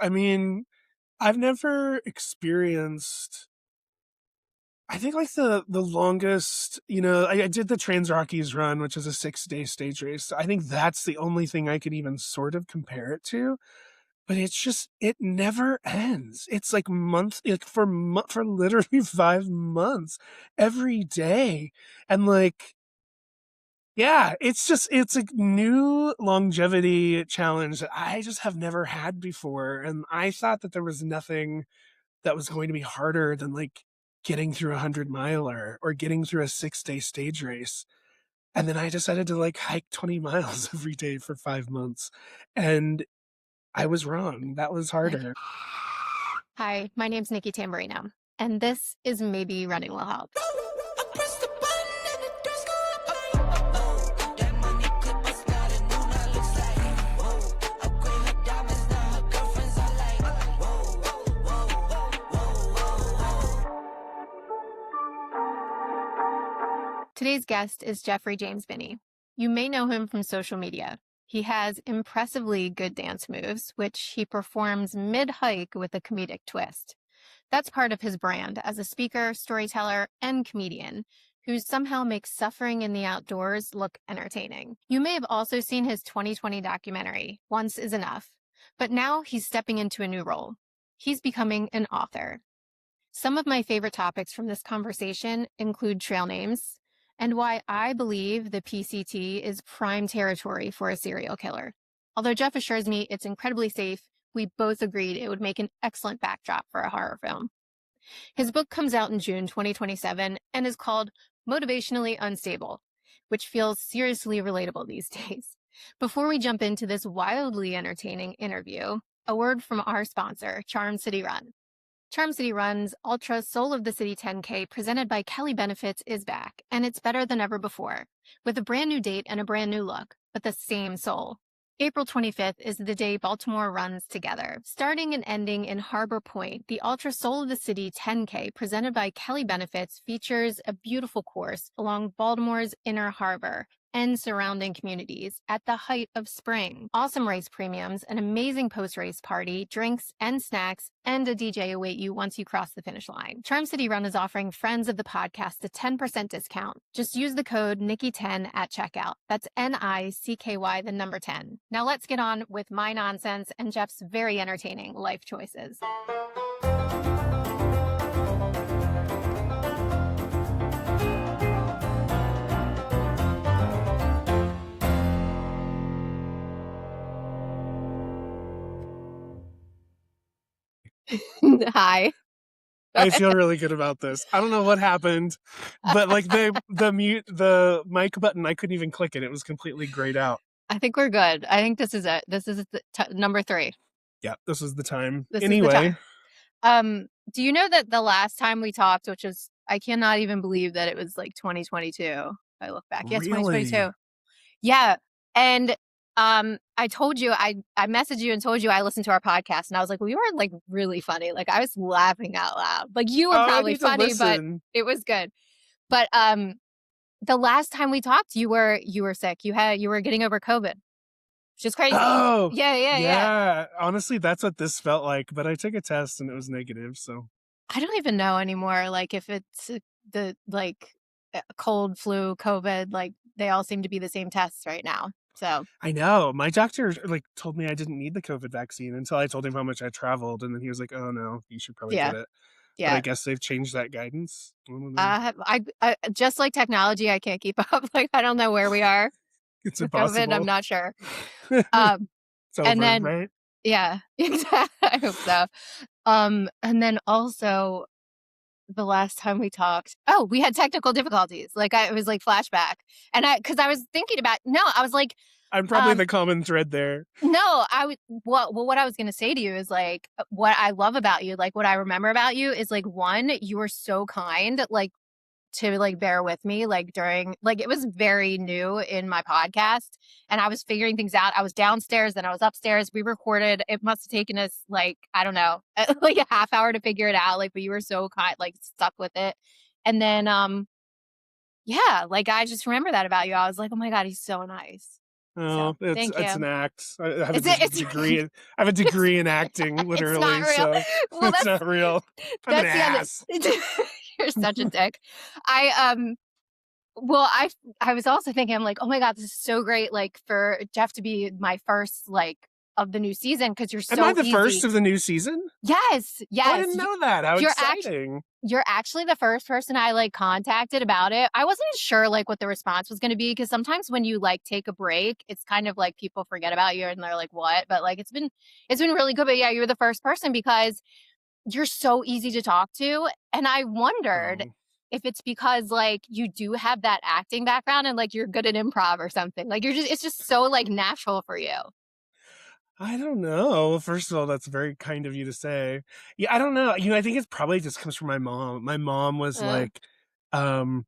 I mean, I've never experienced, I think like the longest, I did the Trans Rockies run, which is a 6-day stage race. I think that's the only thing I could even sort of compare it to. But it never ends. It's like for literally 5 months every day. And like, yeah, it's a new longevity challenge that I just have never had before. And I thought that there was nothing that was going to be harder than like getting through 100 miler or getting through a 6-day stage race. And then I decided to like hike 20 miles every day for 5 months. And I was wrong. That was Like, harder. hi, my name's Nikki Tamburino, and this is Maybe Running Will Help. Today's guest is Jeffrey James Binney. You may know him from social media. He has impressively good dance moves, which he performs mid-hike with a comedic twist. That's part of his brand as a speaker, storyteller, and comedian who somehow makes suffering in the outdoors look entertaining. You may have also seen his 2020 documentary, Once is Enough, but now he's stepping into a new role. He's becoming an author. Some of my favorite topics from this conversation include trail names and why I believe the PCT is prime territory for a serial killer. Although Jeff assures me it's incredibly safe, we both agreed it would make an excellent backdrop for a horror film. His book comes out in June 2027 and is called Motivationally Unstable, which feels seriously relatable these days. Before we jump into this wildly entertaining interview, a word from our sponsor, Charm City Run. Charm City Run's Ultra Soul of the City 10K presented by Kelly Benefits is back, and it's better than ever before, with a brand new date and a brand new look, but the same soul. April 25th is the day Baltimore runs together. Starting and ending in Harbor Point, the Ultra Soul of the City 10K presented by Kelly Benefits features a beautiful course along Baltimore's Inner Harbor and surrounding communities at the height of spring. Awesome race premiums, an amazing post-race party, drinks and snacks, and a DJ await you once you cross the finish line. Charm City Run is offering friends of the podcast a 10% discount. Just use the code Nikki10 at checkout. That's NICKY, the number 10. Now let's get on with my nonsense and Jeff's very entertaining life choices. Hi. I feel really good about this. I don't know what happened, but like the mic button, I couldn't even click it. It was completely grayed out. I think we're good. I think this is it. This is number 3. Yeah, this is the time. This is the Anyway, time. Do you know that the last time we talked, which was, I cannot even believe that it was like 2022. I look back. Yeah, really? 2022. Yeah. And I told you, I messaged you and told you I listened to our podcast, and I was like, well, you were like really funny. Like I was laughing out loud. Like you were Oh, I probably need to funny, but listen. it was good. But the last time we talked, you were sick. You were getting over COVID. Which is crazy. Oh, Yeah. yeah. Honestly, that's what this felt like. But I took a test and it was negative. So I don't even know anymore. Like if it's the cold, flu, COVID, like they all seem to be the same tests right now. So I know my doctor like told me I didn't need the COVID vaccine until I told him how much I traveled, and then he was like, "Oh no, you should probably yeah, get it." But I yeah. guess they've changed that guidance. I don't know. I just like technology, I can't keep up. Like I don't know where we are It's with COVID. I'm impossible. not sure. Um, It's and over, then right? yeah, exactly. I hope so. And then also the last time we talked, we had technical difficulties. Like it was like flashback, and because I was thinking about I was like, I'm probably the common thread there. no, I would. Well, what I was gonna say to you is like what I love about you, like what I remember about you is like one, you were so kind, like to like bear with me like during like it was very new in my podcast and I was figuring things out. I was downstairs, then I was upstairs. We recorded. It must have taken us like, I don't know, like a half hour to figure it out. Like, but you were so kind, like stuck with it. And then yeah, like I just remember that about you. I was like, oh my God, he's so nice. So Oh, thank it's an you. act. I have a Is it? It's degree. I have a degree in acting, it's not literally. real. So Well, it's not real. I'm an that's the other. ass. You're such a dick. I well, I was also thinking, I'm like, oh my god, this is so great, like for Jeff to be my first like of the new season because you're Am I so the first easy. of the new season? Yes, Oh, I yes. didn't know that. How You're act exciting! you're actually the first person I like contacted about it. I wasn't sure like what the response was going to be because sometimes when you like take a break, it's kind of like people forget about you and they're like, "What?" But like it's been really good. But yeah, you're the first person because you're so easy to talk to, and I wondered Oh, if it's because like you do have that acting background and like you're good at improv or something. Like you're just it's just so like natural for you. I don't know. First of all, that's very kind of you to say. Yeah, I don't know. I think it probably just comes from my mom. My mom was Uh, like, um,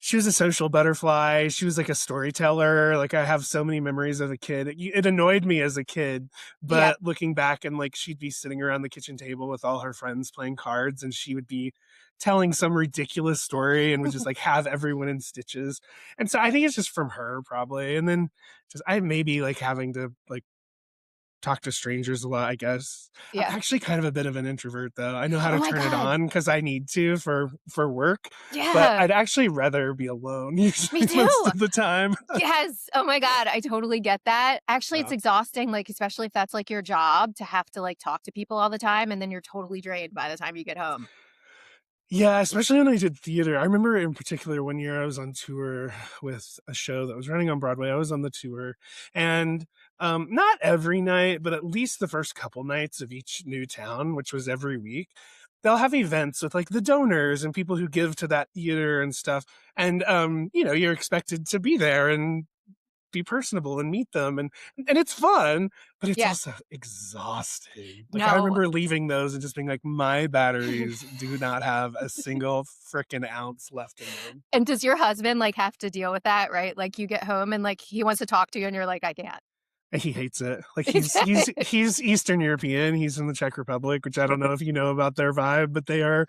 she was a social butterfly. She was like a storyteller. Like I have so many memories of a kid. It annoyed me as a kid, yeah. but looking back and like she'd be sitting around the kitchen table with all her friends playing cards and she would be telling some ridiculous story and would just like have everyone in stitches. And so I think it's just from her probably. And then just I maybe like having to like talk to strangers a lot, I guess. I'm Yeah. actually kind of a bit of an introvert though. I know how Oh to my turn it god. on because I need to for work, but Yeah. I'd actually rather be alone Me usually most too. of the time. Yes. Oh my god, I totally get that. Actually, it's Yeah. exhausting, like, especially if that's, like, your job to have to, like, talk to people all the time, and then you're totally drained by the time you get home. Yeah, especially when I did theater. I remember in particular one year I was on tour with a show that was running on Broadway. I was on the tour and not every night, but at least the first couple nights of each new town, which was every week, they'll have events with like the donors and people who give to that theater and stuff. And you're expected to be there and be personable and meet them and it's fun, but it's Yeah. also exhausting. Like I No. remember leaving those and just being like, my batteries do not have a single freaking ounce left in them. And does your husband, like, have to deal with that, right? Like, you get home and, like, he wants to talk to you, and you're like, "I can't." And he hates it. Like he's Eastern European. He's from the Czech Republic, which I don't know if you know about their vibe, but they are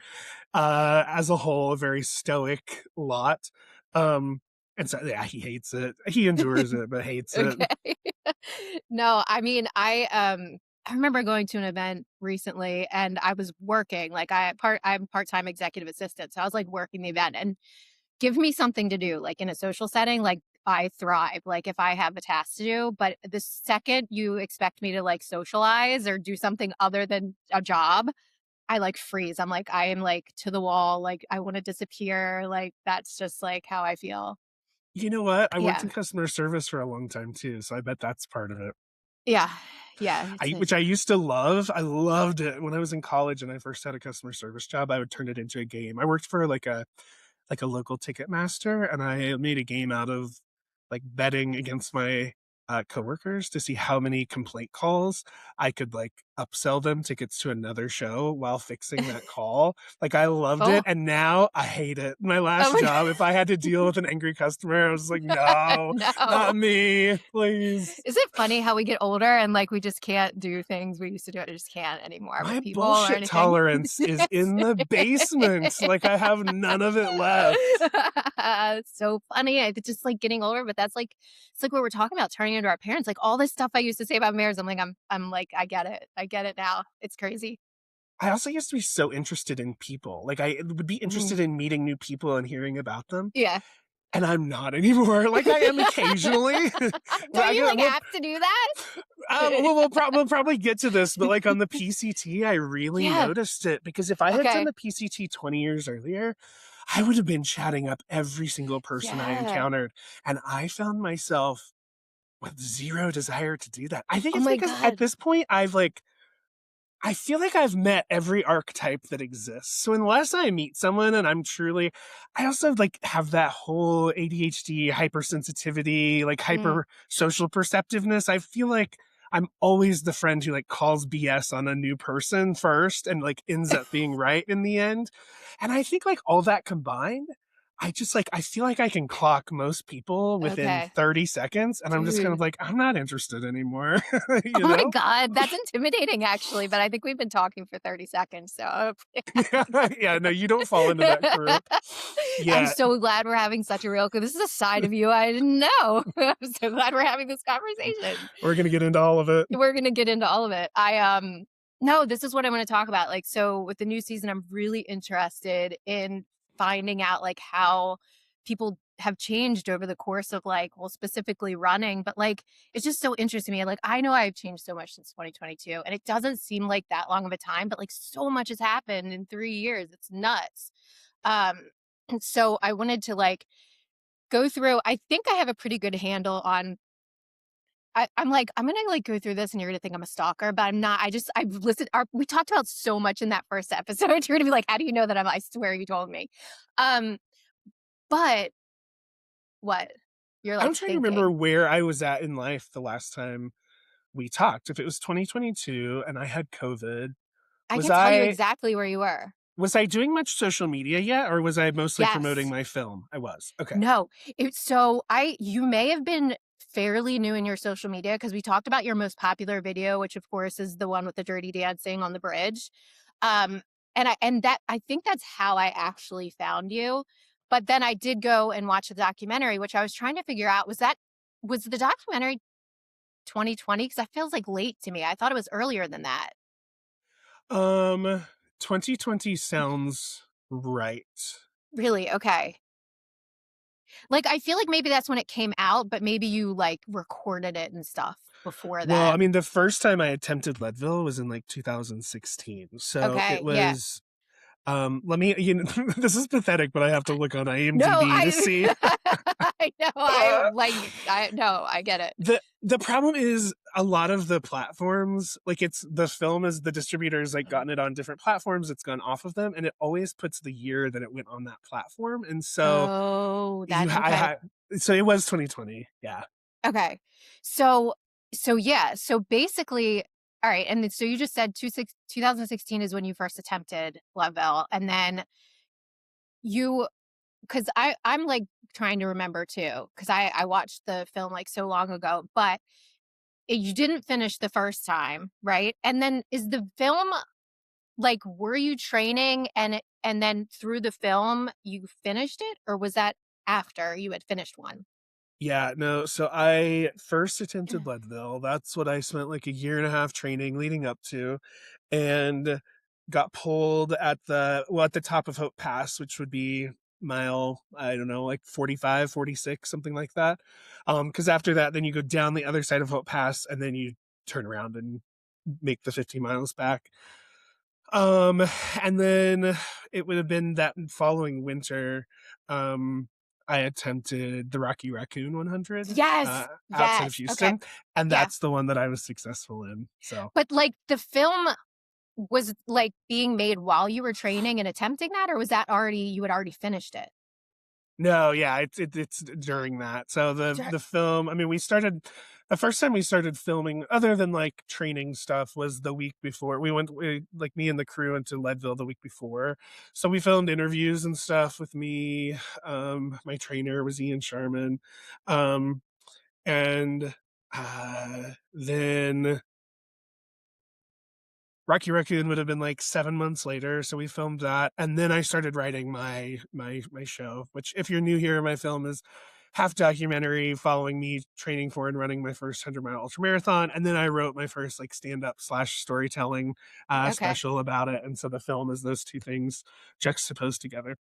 as a whole a very stoic lot. Um and so yeah, he hates it. He endures it, but hates it. Okay. No, I mean, I remember going to an event recently and I was working, like, I'm part-time executive assistant, so I was, like, working the event and give me something to do, like, in a social setting, like, I thrive, like, if I have a task to do, but the second you expect me to, like, socialize or do something other than a job, I, like, freeze. I'm like, I am, like, to the wall, like, I wanna disappear, like, that's just, like, how I feel. You know what? I worked Yeah. in customer service for a long time too, so I bet that's part of it. Yeah. Yeah, I it's a which I used to love. I loved it when I was in college and I first had a customer service job. I would turn it into a game. I worked for like a local ticket master and I made a game out of like betting against my coworkers to see how many complaint calls I could like upsell them tickets to another show while fixing that call. Like I loved it Oh, and now I hate it. My oh last my job, if I had to deal with an angry customer, I was like, god, no, no. not me, please. Is it funny how we get older and, like, we just can't do things we used to do, I just can't anymore with My people or bullshit anything? tolerance is It's in the basement. Like I have none of it left. It's so funny, it's just, like, getting older, but that's, like it's like what we're talking about turning into our parents, like, all this stuff I used to say about marriage, I'm like, I get it now, it's crazy. I also used to be so interested in people. Like I would be Mhm. interested in meeting new people and hearing about them. Yeah. And I'm not anymore. Like I am occasionally. But Don't I you, get like, well, have to do that? we'll probably get to this, but like on the PCT, I really Yeah, noticed it because if I had done okay. the PCT 20 years earlier, I would have been chatting up every single person I Yeah. encountered. And I found myself with zero desire to do that. I think Oh it's my because at god. this point I feel like I've met every archetype that exists. So unless I meet someone and I'm truly I also like have that whole ADHD hypersensitivity, like Mm. hyper social perceptiveness. I feel like I'm always the friend who like calls BS on a new person first and like ends up being right in the end. And I think like all that combined, I just like I feel like I can clock most people within Okay. 30 seconds, and I'm just kind of Dude. like, "I'm not interested anymore." Oh You my know? god, that's intimidating actually, but I think we've been talking for 30 seconds, so I think Yeah, that's yeah, no, you don't fall into that group. good. I'm Yeah, so glad we're having such a real this is a side of you I didn't know. I'm so glad we're having this conversation. we're gonna get into all of it. We're gonna get into all of it. No, this is what I wanna talk about, like, so with the new season, I'm really interested in finding out, like, how people have changed over the course of, like, well, specifically running, but, like, it's just so interesting to me, like, I know I've changed so much since 2022, and it doesn't seem like that long of a time, but, like, so much has happened in 3 years, it's nuts. And so I wanted to, like, go through I think I have a pretty good handle on I'm like, I'm gonna like go through this and you're gonna think I'm a stalker, but I'm not. I've listened. We talked about so much in that first episode. You're gonna be like, how do you know that I swear you told me. Um, but what? You're I'm like trying to remember thinking. where I was at in life the last time we talked. If it was 2022 and I had COVID, I was can tell you I exactly where you were. was I doing much social media yet, or was I mostly promoting Yes. my film? I was. Okay. No. It's so I you may have been fairly new in your social media because we talked about your most popular video, which of course is the one with the dirty dancing on the bridge. Um, and that I think that's how I actually found you. But then I did go and watch the documentary, which I was trying to figure out was the documentary 2020? Because that feels like late to me. I thought it was earlier than that. Um, 2020 sounds right. Really? Okay. Like I feel like maybe that's when it came out, but maybe you like recorded it and stuff before Well, I then. mean, the first time I attempted Leadville was in like 2016. So it Okay. Yeah. was let me this is pathetic, but I have to look on No, IMDb to I see. I know, I know, I get it. The problem is a lot of the platforms, like it's the film is the distributors like gotten it on different platforms, it's gone off of them, and it always puts the year that it went on that platform. And so Oh, you that ha- I okay, had so it was 2020. Yeah. okay. So yeah, so basically alright, and then so you just said 2016 is when you first attempted Leadville, and then you 'cause I'm, like, trying to remember too, 'cause I watched the film, like, so long ago, but you didn't finish the first time, right? And then is the film like, were you training and then through the film you finished it, or was that after you had finished one? Yeah, no, so I first attempted Leadville. That's what I spent like a year and a half training leading up to, and got pulled at the top of Hope Pass, which would be mile, I don't know, like 45, 46, something like that. Because after that, then you go down the other side of Hope Pass and then you turn around and make the 50 miles back. Um, and then it would have been that following winter, um, I attempted the Rocky Raccoon 100, Yes, outside of yes, okay, Houston, and yeah. that's the one that I was successful in, so But, like, the film was, like, being made while you were training and attempting that, or was that already you had already finished it? no, yeah, it's during that. So Dur the film, I mean, we started the first time we started filming, other than like training stuff, was the week before. Like me and the crew went to Leadville the week before. So we filmed interviews and stuff with me. My trainer was Ian Sharman. Um, and then Rocky Raccoon would have been like 7 months later, so we filmed that, and then I started writing my show, which, if you're new here, my film is half documentary following me training for and running my first 100-mile ultramarathon, and then I wrote my first, like, stand-up/storytelling, Okay, special about it, and so the film is those 2 things juxtaposed together.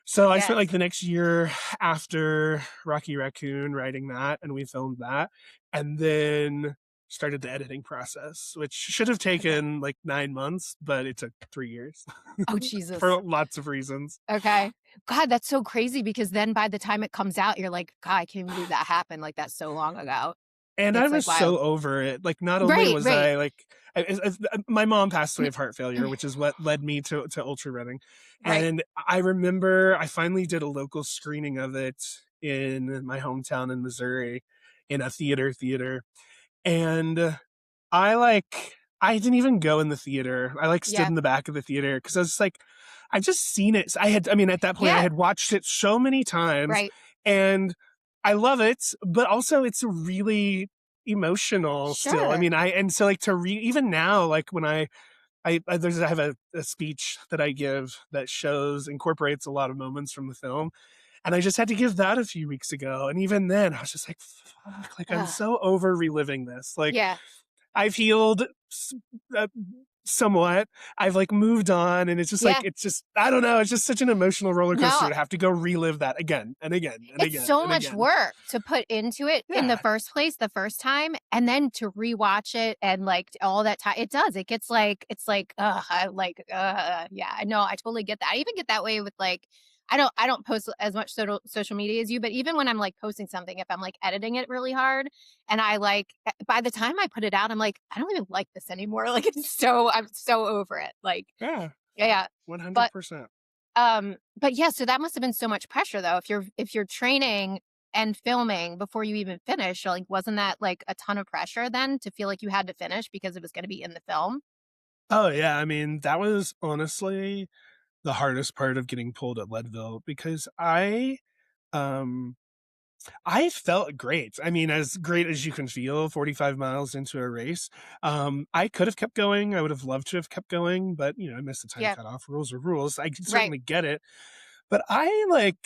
So I spent, yes, like, the next year after Rocky Raccoon writing that, and we filmed that, and then started the editing process, which should have okay. taken like 9 months, but it took 3 years Oh, for Jesus. lots of reasons. Okay. God, that's so crazy because then by the time it comes out, you're like, "God, I can't believe that happened, like, that's so long ago." And I It's, like, was wild. so over it. Like, not only Right, was right. I like, my mom passed away of heart failure, which is what led me to ultra running. Right. And I remember I finally did a local screening of it in my hometown in Missouri in a theater. And I like I didn't even go in the theater. I like stood Yeah. in the back of the theater because I was like, I've just seen it. I mean, at that point, I Yeah. had watched it so many times, Right. and I love it, but also it's really emotional still. I Sure. mean, and so like even now, like when I have a speech that I give that incorporates a lot of moments from the film, and I just had to give that a few weeks ago. And even then, I was just like, fuck, like I'm Ugh. so over reliving this. Like Yeah. I've healed uh, somewhat. I've like moved on, and Yeah. it's just I don't know. It's just such an emotional roller coaster No, to have to go relive that again and again and it's again so and much again. work to put into it in the Yeah, first place, the first time, and then to rewatch it and like all that time. It does. It gets like it's like, yeah. I know. I totally get that. I even get that way with like, I don't post as much social media as you, but even when I'm like posting something, if I'm like editing it really hard, and I like by the time I put it out, I'm like, I don't even like this anymore. Like I'm so over it. Like, yeah, yeah. one hundred But percent. but yeah, so that must have been so much pressure though. If you're training and filming before you even finish, like wasn't that like a ton of pressure then to feel like you had to finish because it was going to be in the film? Oh yeah, I mean that was honestly the hardest part of getting pulled at Leadville because um I felt great. I mean, as great as you can feel 45 miles into a race. I could have kept going. I would have loved to have kept going, but I missed the time Yeah. cutoff. Rules are rules. I can Right. certainly get it. But I like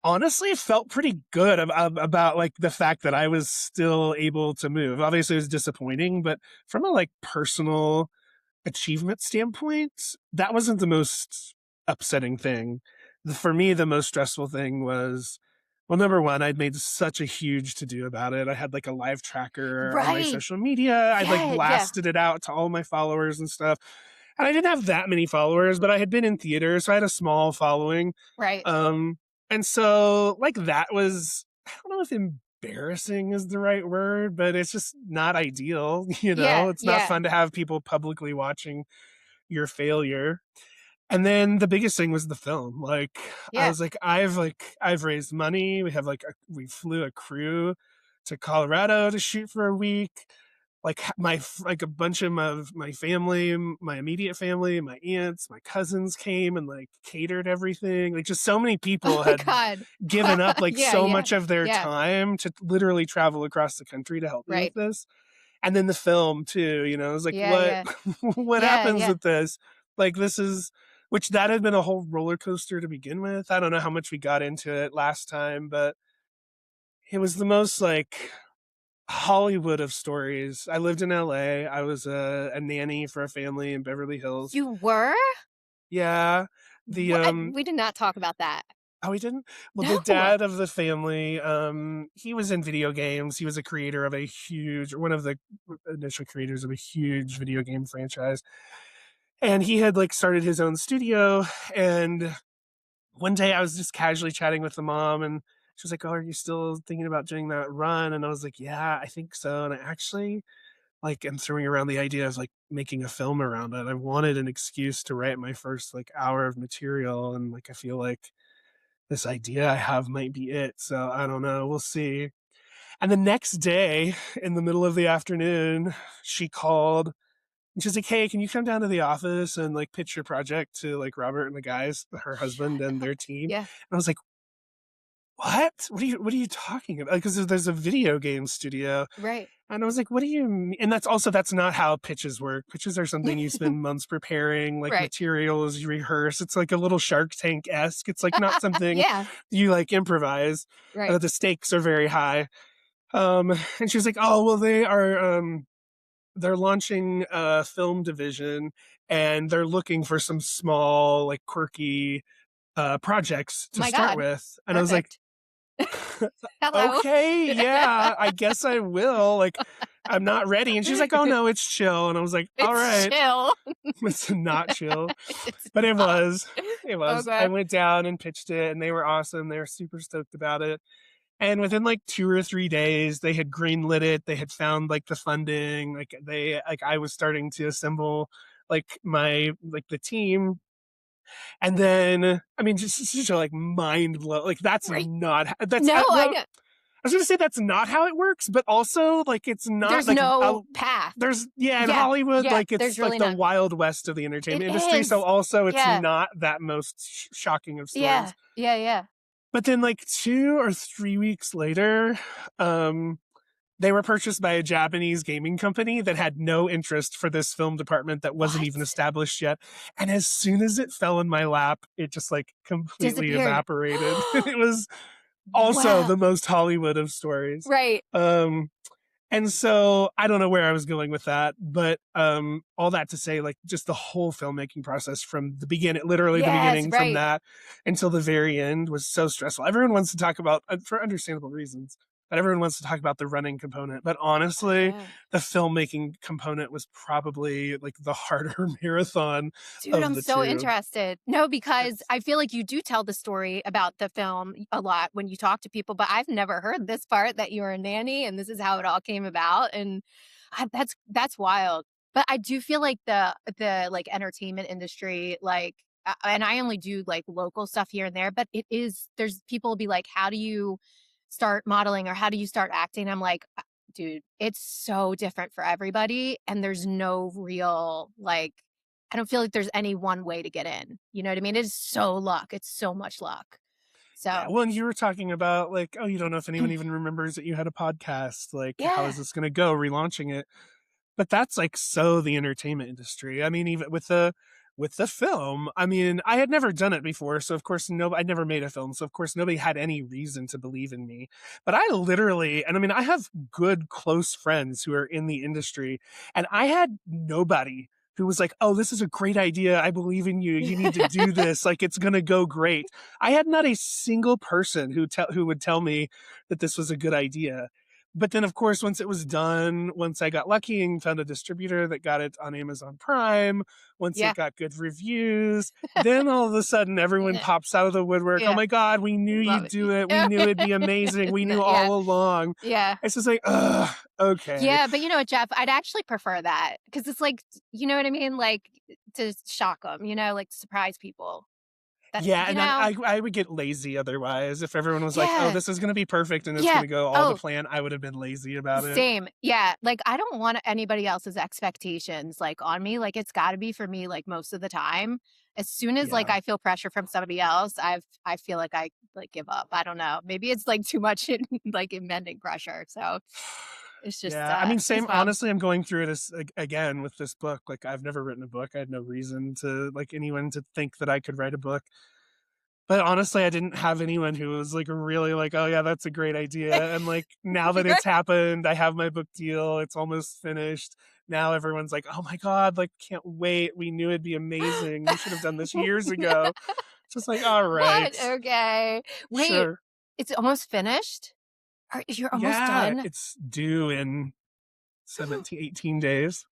honestly felt pretty good about like the fact that I was still able to move. Obviously, it was disappointing, but from a like personal achievement standpoint, that wasn't the most upsetting thing. For me, the most stressful thing was, well, number one, I'd made such a huge to do about it. I had like a live tracker on my Right. social media. I'd like Yeah. Yeah. blasted it out to all my followers and stuff. And I didn't have that many followers, but I had been in theater, so I had a small following. Right. Um, and so like that was, I don't know if embarrassing is the right word, but it's just not ideal. Yeah. It's not Yeah. fun to have people publicly watching your failure. And then the biggest thing was the film. Like I Yeah. was I've raised money. We flew a crew to Colorado to shoot for a week. Like like a bunch of my family, my immediate family, my aunts, my cousins came and like catered everything. Like just so many Oh people my had god. given up like Yeah. so Yeah. much of their Yeah. time to literally travel across the country to help me with Right. this. And then the film too, I was like, Yeah. what Yeah. what Yeah. happens Yeah. with this? Like this is which that had been a whole roller coaster to begin with. I don't know how much we got into it last time, but it was the most like Hollywood of stories. I lived in LA. I was a nanny for a family in Beverly Hills. You were? Yeah. The What? We did not talk about that. Oh, he didn't? Well, the No. dad of the family, he was in video games. He was a creator of one of the initial creators of a huge video game franchise. And he had like started his own studio. And one day I was just casually chatting with the mom, and she was like, "Oh, are you still thinking about doing that run?" And I was like, "Yeah, I think so." And I actually like am throwing around the idea of like making a film around it. I wanted an excuse to write my first like hour of material, and like I feel like this idea I have might be it. So I don't know. We'll see. And the next day, in the middle of the afternoon, she called and she's like, "Hey, can you come down to the office and like pitch your project to like Robert and the guys, her husband Shut and up. their team?" Yeah. And I was like, "What? What are you talking about?" Because there's a video game studio. Right. And I was like, "What do you mean?" And that's not how pitches work. Pitches are something you spend months preparing, like Right. materials, you rehearse. It's like a little Shark Tank esque. It's like not something Yeah. you like improvise. Right. The stakes are very high. And she was like, "Oh, well, they're launching a film division, and they're looking for some small, like quirky projects Oh to my start god. with." And I was like, Perfect. Hello. "Okay, yeah, I guess I will." Like, I'm not ready. And she's like, "Oh no, it's chill." And I was like, "All It's right, chill. it's not chill." It's But it not. was. It was. I Okay. went down and pitched it, and they were awesome. They were super stoked about it. And within like 2 or 3 days, they had greenlit it. They had found like the funding. I was starting to assemble like the team. And then, I mean, just like mind blow. Like Right. that's No, I well, know. was gonna say that's not how it works, but also like it's not There's like no path. there's in Yeah, Hollywood yeah, like it's there's like really the none. wild west of the It entertainment industry. So is. also it's Yeah, not that most shocking of yeah, stories. yeah, yeah. But then like 2 or 3 weeks later, um, they were purchased by a Japanese gaming company that had no interest for this film department that wasn't even What? established yet. And as soon as it fell in my lap, it just like completely Disappeared. evaporated. It was also Wow. the most Hollywood of stories. Right. Um, and so I don't know where I was going with that, but all that to say, like just the whole filmmaking process from the beginning, literally the Yes, beginning from right. that until the very end was so stressful. Everyone wants to talk about, for understandable reasons, but everyone wants to talk about the running component. But Oh honestly, yeah. the filmmaking component was probably like the harder marathon Dude, of I'm the so two. interested. No, because It's, I feel like you do tell the story about the film a lot when you talk to people, but I've never heard this part that you were a nanny and this is how it all came about. And that's wild. But I do feel like the like entertainment industry, like, and I only do like local stuff here and there, but it is there's people will be like, how do you start modeling or how do you start acting? I'm like, dude, it's so different for everybody, and there's no real like I don't feel like there's any one way to get in. You know what I mean? It's so luck. It's so much luck. yeah. So, Well, and you were talking about like, oh, you don't know if anyone even remembers that you had a podcast. Like, how is yeah. this going to go relaunching it? But that's like so the entertainment industry. I mean, even with the film, I mean, I had never done it before, so of course no I never made a film, so of course nobody had any reason to believe in me. But I literally, and I mean, I have good close friends who are in the industry, and I had nobody who was like, "Oh, this is a great idea. I believe in you. You need to do this. Like it's going to go great." I had not a single person who would tell me that this was a good idea. But then, of course, once it was done, once I got lucky and found a distributor that got it on Amazon Prime, once it Yeah. got good reviews, then all of a sudden everyone Yeah. pops out of the woodwork. Oh Yeah. my God, we knew Love you'd it. do it. We knew it'd be amazing. We knew Yeah. all along. Yeah. It's just like, ugh, okay. Yeah. But you know what, Jeff? I'd actually prefer that because it's like, you know what I mean? Like to shock them, like to surprise people. That, Yeah, and then I would get lazy otherwise. If everyone was like, oh, yeah. this is going to be perfect and it's going Yeah. to go all to Oh, plan, I would have been lazy about it. same. Yeah. Like I don't want anybody else's expectations like on me. Like it's got to be for me like most of the time. As soon as like Yeah. I feel pressure from somebody else, I feel like I like give up. I don't know. Maybe it's like too much in like impending pressure. So it's just Yeah, I mean, it's same. wild. Honestly, I'm going through this again with this book. Like, I've never written a book. I had no reason to like anyone to think that I could write a book. But honestly, I didn't have anyone who was like really like, oh yeah, that's a great idea. And like now that it's happened, I have my book deal. It's almost finished. Now everyone's like, oh my God, like can't wait. We knew it'd be amazing. You should have done this years ago. It's just like, all right, What? Okay. Wait, sure. it's almost finished? You're almost Yeah, done? it's due in 17, 18 days.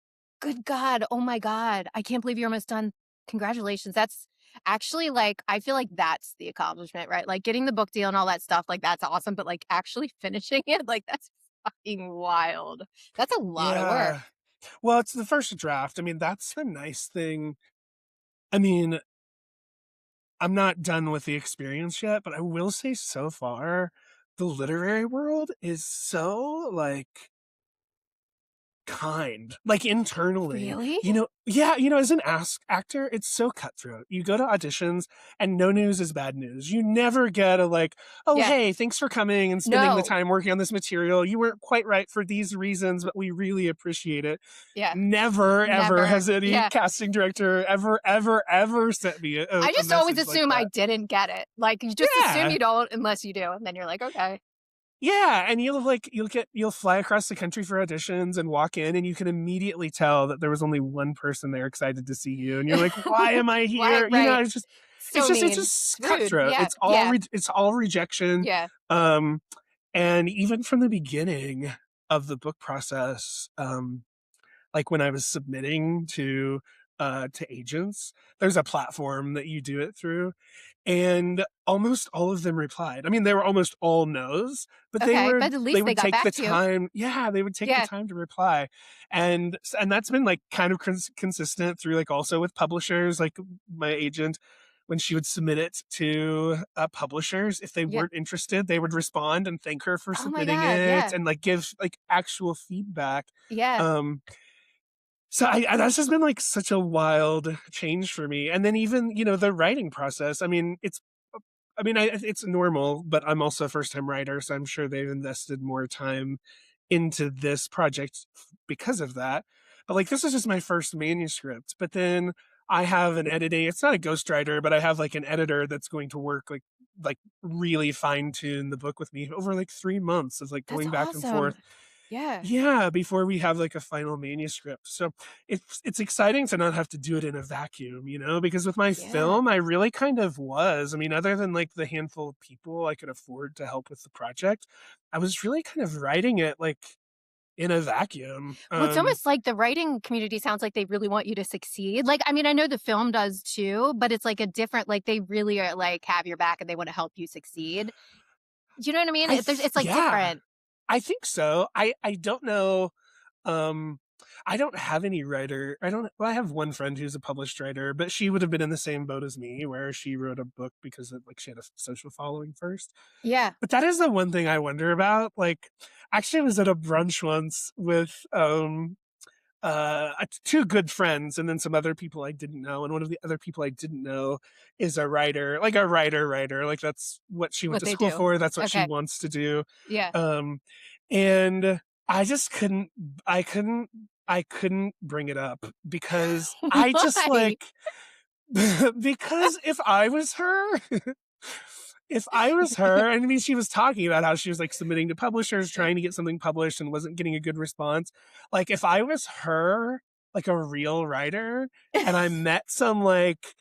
Good God. Oh my God. I can't believe you're almost done. Congratulations. That's actually like, I feel like that's the accomplishment, right? Like getting the book deal and all that stuff, like that's awesome. But like actually finishing it, like that's fucking wild. That's a lot of work. Yeah. Well, it's the first draft. I mean, that's the nice thing. I mean, I'm not done with the experience yet, but I will say so far, the literary world is so like kind, like internally, Really? yeah, as an actor, it's so cutthroat. You go to auditions and no news is bad news. You never get a like, oh, Yeah. hey, thanks for coming and spending the No. time working on this material. You weren't quite right for these reasons, but we really appreciate it. Yeah. Never, ever Never. has any Yeah. casting director ever sent me I a just always message like assume I that. didn't get it. Like you just assume Yeah. you don't unless you do. And then you're like, okay. Yeah, and you'll fly across the country for auditions and walk in and you can immediately tell that there was only one person there excited to see you and you're like, "Why am I Why? here?" Right. So It's mean. just It's rude. cutthroat. Yeah. Yeah. It's all rejection. Yeah. Um and even from the beginning of the book process, like when I was submitting to agents, there's a platform that you do it through, and almost all of them replied. I mean, they were almost all no's, but Okay. But at they least they would got take back the to you. time. Yeah, they would take the Yeah. time to reply, and that's been like kind of consistent through like also with publishers, like my agent. when she would submit it to publishers. If they Yeah. weren't interested, they would respond and thank her for Oh my submitting God. it Yeah. and like give like actual feedback. Yeah. Um, so that's just been like such a wild change for me. And then even, the writing process. I mean, it's normal, but I'm also a first time writer, so I'm sure they've invested more time into this project because of that. But like this is just my first manuscript. But then I have an editing, it's not a ghostwriter, but I have like an editor that's going to work like really fine tune the book with me over like 3 months of like That's going back and awesome. forth. Yeah. Yeah, before we have like a final manuscript. So it's exciting to not have to do it in a vacuum, because with my Yeah. film, I really kind of was. I mean, other than like the handful of people I could afford to help with the project, I was really kind of writing it like in a vacuum. Well, it's almost like the writing community sounds like they really want you to succeed. Like, I mean, I know the film does too, but it's like a different, like, they really are like have your back and they want to help you succeed. Do you know what I mean? It's like Yeah, different. I think so. I don't know. Um, I don't have any writer. I don't. Well, I have one friend who's a published writer, but she would have been in the same boat as me, where she wrote a book because like she had a social following first. Yeah. But that is the one thing I wonder about. Like, actually, I was at a brunch once with two good friends, and then some other people I didn't know. And one of the other people I didn't know is a writer, like a writer. Like that's what she went What to they school do. for. That's what she Okay. wants to do. Yeah. Um, and I just couldn't. I couldn't. I couldn't bring it up because I just Why? like because if I was her, if I was her, I mean, she was talking about how she was like submitting to publishers, trying to get something published and wasn't getting a good response. Like, if I was her, like a real writer, and I met some like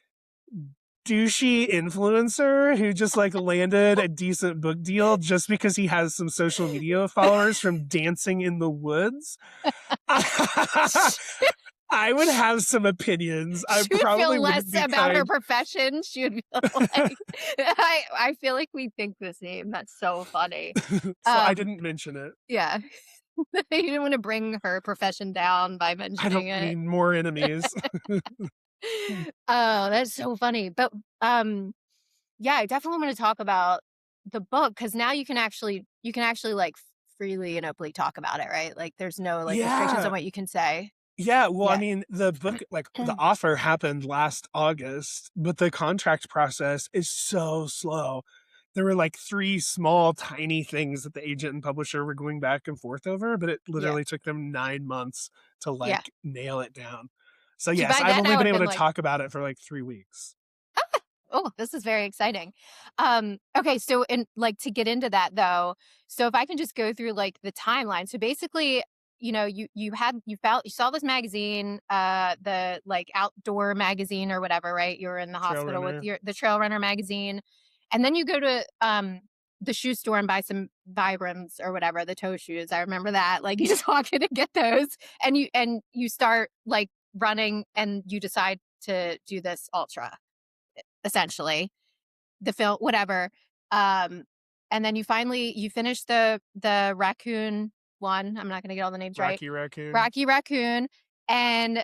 douchey influencer who just like landed a decent book deal just because he has some social media followers from dancing in the woods, I would have some opinions. I She would feel probably wouldn't less be about her kind. profession. She would feel like I feel like we think the same. That's so funny. So I Um, didn't mention it. yeah. You didn't want to bring her profession down by I mentioning don't it. need more enemies. Oh, that's so funny. But yeah, I definitely want to talk about the book because now you can actually like freely and openly talk about it, right? Like there's no like restrictions on Yeah. what you can say. Yeah, well, I Yeah. mean, the book like, the offer happened last August, but the contract process is so slow. There were, like, 3 small, tiny things that the agent and publisher were going back and forth over, but it Yeah. literally took them 9 months to, Yeah. like, nail it down. So, See, yes, by I've then only I been would have able been to like, talk about it for, like, 3 weeks. oh, this is very exciting. Okay, so in like to get into that though, so if I can just go through like the timeline. So basically, you saw this magazine, the like outdoor magazine or whatever, right? You were in the Trail hospital with runner. the Trail Runner magazine, and then you go to the shoe store and buy some Vibrams or whatever, the toe shoes. I remember that. Like you just walk in and get those, and you start like running, and you decide to do this ultra essentially, the film, whatever. Um, and then you finish the raccoon one. I'm not gonna get all the names right. Rocky Raccoon. Rocky Raccoon, and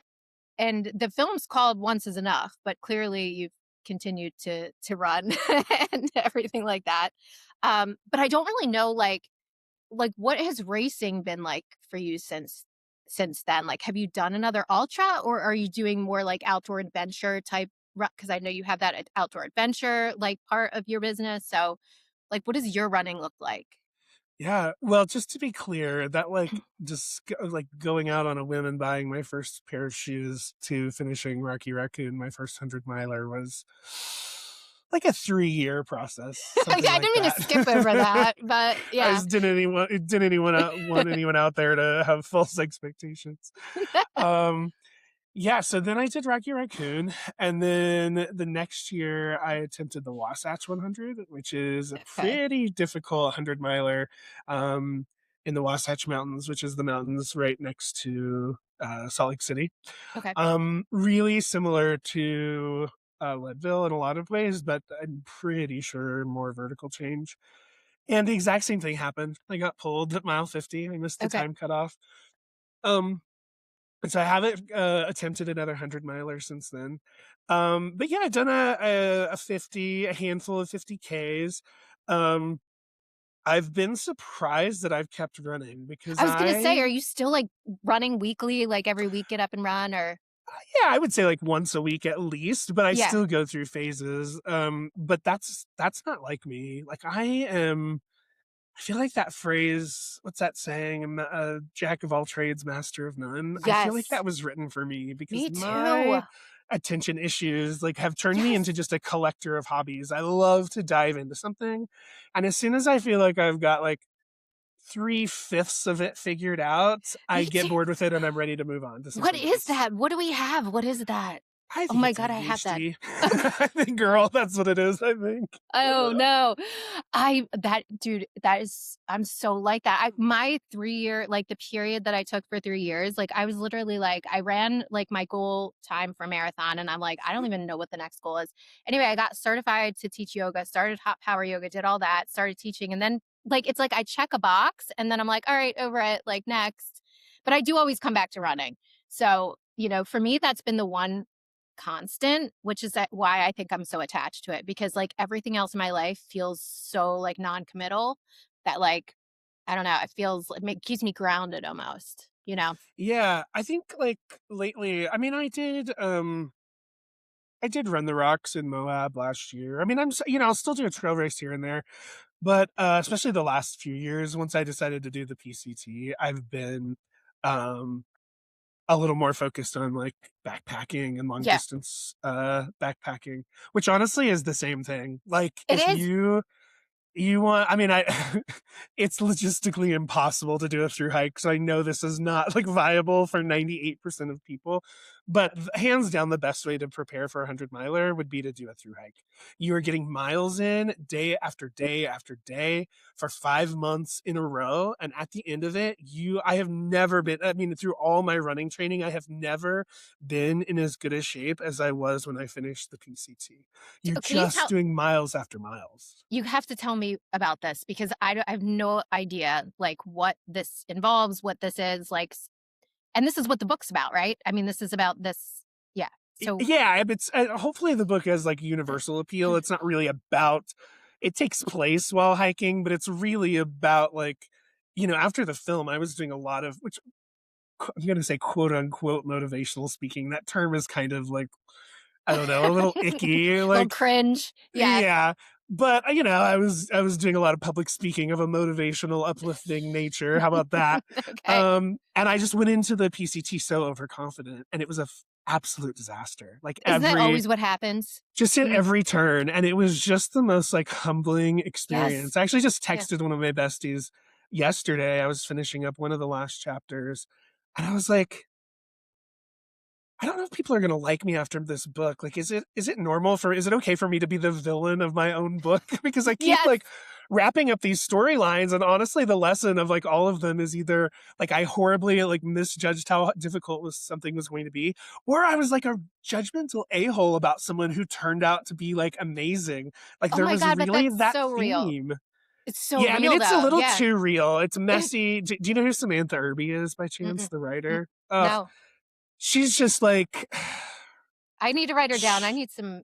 the film's called Once Is Enough, but clearly you've continued to run and everything like that. But I don't really know like what has racing been like for you since then? Like, have you done another ultra, or are you doing more like outdoor adventure type? Because I know you have that outdoor adventure like part of your business. So, like, what does your running look like? Yeah, well, just to be clear, that, like, like, going out on a whim and buying my first pair of shoes to finishing Rocky Raccoon, my first 100-miler was like a 3-year process, I something like didn't mean to skip over that. that, but I yeah. just didn't anyone want anyone out there to have false expectations. Um, yeah, so then I did Rocky Raccoon, and then the next year I attempted the Wasatch 100, which is a Okay. pretty difficult 100-miler, in the Wasatch Mountains, which is the mountains right next to, Salt Lake City. Okay. Really similar to, Leadville in a lot of ways, but I'm pretty sure more vertical change. And the exact same thing happened. I got pulled at mile 50. I missed the Okay. time cutoff. Um So I haven't attempted another 100 miler since then. But yeah, I've done a 50, a handful of 50Ks. Um, I've been surprised that I've kept running because I was gonna say, are you still like running weekly, like every week get up and run or yeah, I would say like once a week at least, but I yeah. still go through phases. But that's not like me. Like I feel like that phrase, what's that saying? I'm a jack of all trades, master of none. I feel like Yes. that was written for me because Me too. my attention issues like have turned me into Yes. just a collector of hobbies. I love to dive into something. And as soon as I feel like I've got like 3/5 of it figured out, I Me get too. bored with it and I'm ready to move on to What something is else. that? What do we have? What is that? I Oh think my it's god, I have that. ADHD. I think, girl, that's what it is, I think. Oh, no. I that dude, that is I'm so like that. My 3-year like, the period that I took for 3 years, like, I was literally like I ran, like, my goal time for marathon, and I'm like, "I don't even know what the next goal is." Anyway, I got certified to teach yoga, started hot power yoga, did all that, started teaching, and then, like, it's like I check a box, and then I'm like, "Alright, over it, like, next." But I do always come back to running. So, for me, that's been the one constant, which is why I think I'm so attached to it because like everything else in my life feels so like non-committal that like I don't know, it feels it keeps me grounded almost, you know. Yeah, I think, like, lately I did run the rocks in Moab last year. I mean, I'll still do a trail race here and there, but, especially the last few years, once I decided to do the PCT, I've been, um, a little more focused on, like, backpacking and long Yeah, distance, backpacking, which honestly is the same thing. Like, it if is. you want I mean, I it's logistically impossible to do a through hike, so I know this is not, like, viable for 98% of people, but hands down, the best way to prepare for a 100 miler would be to do a through hike. You are getting miles in day after day after day for 5 months in a row, and at the end of it, I have never been I mean, through all my running training, I have never been in as good a shape as I was when I finished the PCT. You're Can you just tell doing miles after miles. you have to tell me about this because I have no idea like what this involves, what this is like and this is what the book's about, right? I mean, this is about this yeah. So Yeah, it's hopefully the book has like universal appeal. It's not really about it takes place while hiking, but it's really about like after the film, I was doing a lot of which I'm going to say quote unquote motivational speaking. That term is kind of like I don't know, a little icky. little Like cringe. Yeah. yeah, but I was doing a lot of public speaking of a motivational, uplifting nature. How about that? Okay. And I just went into the PCT so overconfident, and it was a absolute disaster. Like Isn't that always what happens? just at Mm, every turn, and it was just the most like humbling yes. experience. I actually just Yeah. texted one of my besties yesterday. I was finishing up one of the last chapters, and I was like, I don't know if people are gonna like me after this book. Like, is it okay for me to be the villain of my own book? Because I keep Yes. like wrapping up these storylines, and honestly, the lesson of like all of them is either like I horribly like misjudged how difficult something was going to be, or I was like a judgmental a-hole about someone who turned out to be like amazing. Like Oh there my was god, but really that's that so real. theme. It's so Yeah, I mean, real it's a though. little Yeah. too real. It's messy. Do you know who Samantha Irby is by chance, Mm-mm. the Mm. writer? Ugh, No. she's just like I need to write her down. I need some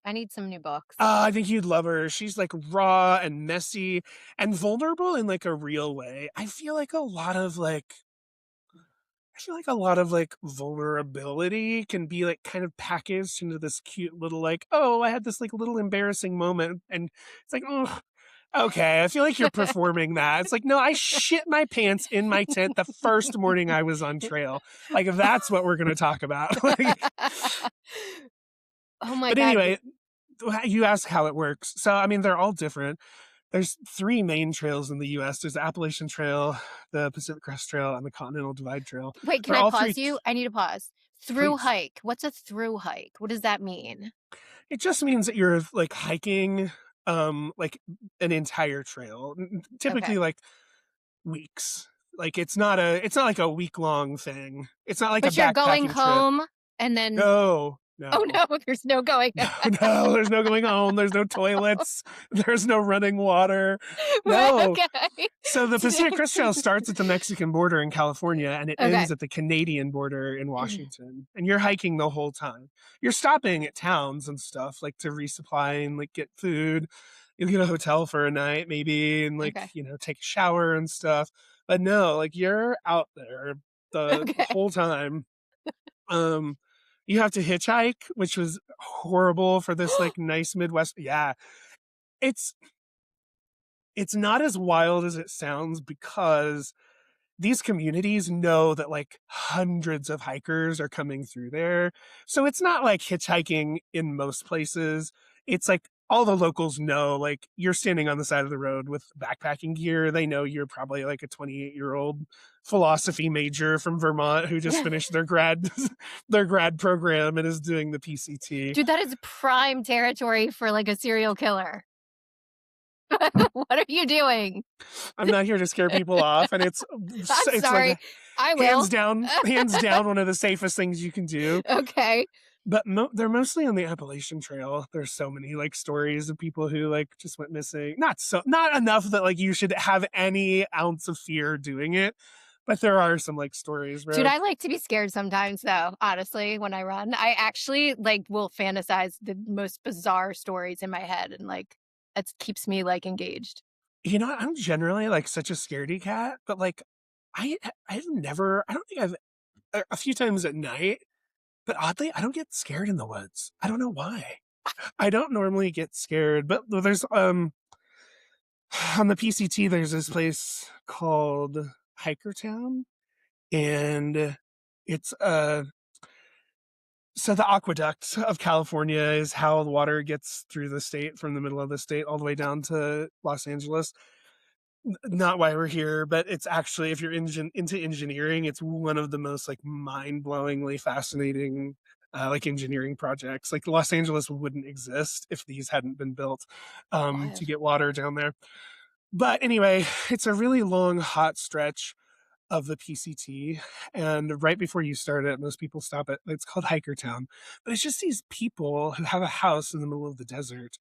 new books. I think you'd love her. She's like raw and messy and vulnerable in like a real way. I feel like a lot of like vulnerability can be like kind of packaged into this cute little like, oh, I had this like little embarrassing moment. And it's like, oh, okay. I feel like you're performing that. It's like, no, I shit my pants in my tent the first morning I was on trail. Like that's what we're gonna talk about. Like, Oh my but god. anyway, you ask how it works. So I mean, they're all different. There's three main trails in the US. There's the Appalachian Trail, the Pacific Crest Trail, and the Continental Divide Trail. Wait, can They're I all three pause you? I need to pause. Through please. hike. What's a through hike? What does that mean? It just means that you're like hiking like an entire trail. Okay. Typically like weeks. Like it's not like a week long thing. It's not like a But you're going backpacking trip. home and then No. Oh No. no, there's no going. No, no, there's no going home. There's no toilets. There's no running water. Right, No. okay. So the Pacific Crest Trail starts at the Mexican border in California and it Okay. ends at the Canadian border in Washington. And you're hiking the whole time. You're stopping at towns and stuff like to resupply and like get food. You'll get a hotel for a night maybe and like, Okay. take a shower and stuff. But no, like you're out there the Okay. whole time. Um, you have to hitchhike, which was horrible for this like nice Midwest. Yeah, it's it's not as wild as it sounds because these communities know that like hundreds of hikers are coming through there. So it's not like hitchhiking in most places. It's like all the locals know, like you're standing on the side of the road with backpacking gear. They know you're probably like a 28-year-old philosophy major from Vermont who just finished their grad their grad program and is doing the PCT. Dude, that is prime territory for like a serial killer. What are you doing? I'm not here to scare people off, and I'm it's like sorry. I will. hands down one of the safest things you can do. Okay. But they're mostly on the Appalachian Trail. There's so many like stories of people who like just went missing. Not enough that like you should have any ounce of fear doing it, but there are some like stories Dude, where I like to be scared sometimes though, honestly, when I run. I actually like will fantasize the most bizarre stories in my head and like it keeps me like engaged. I'm generally like such a scaredy cat, but like I I've never I don't think I've a few times at night, but oddly I don't get scared in the woods. I don't know why. I don't normally get scared, but there's on the PCT there's this place called Hikertown and it's so the aqueduct of California is how the water gets through the state from the middle of the state all the way down to Los Angeles. Not why we're here, but it's actually if you're into engineering, it's one of the most like mind-blowingly fascinating like engineering projects. Like Los Angeles wouldn't exist if these hadn't been built to Wild. get water down there. But anyway, it's a really long hot stretch of the PCT. And right before you start it, most people stop it. It's called Hikertown. But it's just these people who have a house in the middle of the desert.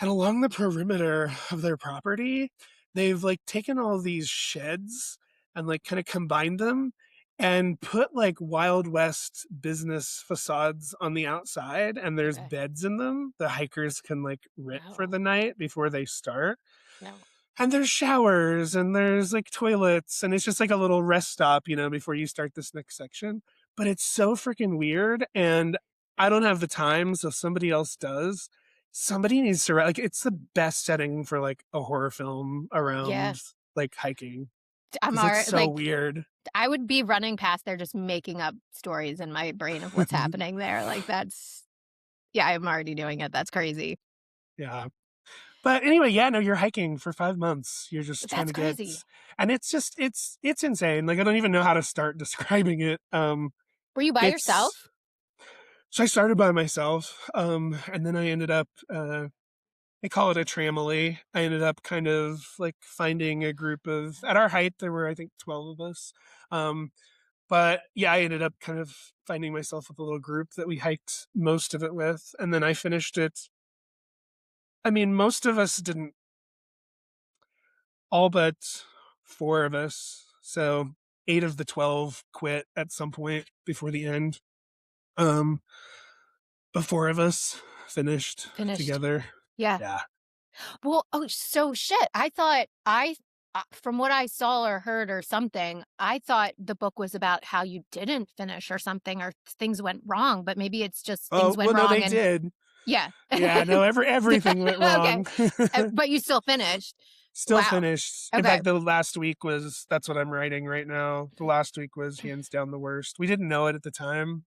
And along the perimeter of their property, they've like taken all these sheds and like kind of combined them and put like Wild West business facades on the outside. And there's Okay. beds in them. The hikers can like rent for No. the night before they start. No. And there's showers and there's like toilets and it's just like a little rest stop, before you start this next section. But it's so freaking weird and I don't have the time, so somebody else does. Somebody needs to like it's the best setting for like a horror film Yeah. around like hiking I'm because it's alright. so Like weird. I would be running past there just making up stories in my brain of what's happening there. Like that's yeah, I'm already doing it. That's crazy. Yeah. But anyway, yeah, no, you're hiking for 5 months. You're just trying That's to get crazy. and it's just it's insane. Like I don't even know how to start describing it. Were you by It's yourself? So I started by myself, and then I ended up, they call it a tramily. I ended up kind of like finding a group of, at our height, there were, I think, 12 of us. Um, but yeah, I ended up kind of finding myself with a little group that we hiked most of it with. And then I finished it. I mean, most of us didn't, all but 4 of us. So 8 of the 12 quit at some point before the end. Um, but 4 of us finished Finished. together. Yeah. Yeah. Well, oh, so shit. I thought from what I saw or heard or something, I thought the book was about how you didn't finish or something or things went wrong, but maybe it's just Oh, things went well, no, wrong they and did. yeah. Yeah, no, everything went Okay. wrong. But you still finished. Still Wow. finished. In Okay. fact, the last week was that's what I'm writing right now. The last week was hands down the worst. We didn't know it at the time,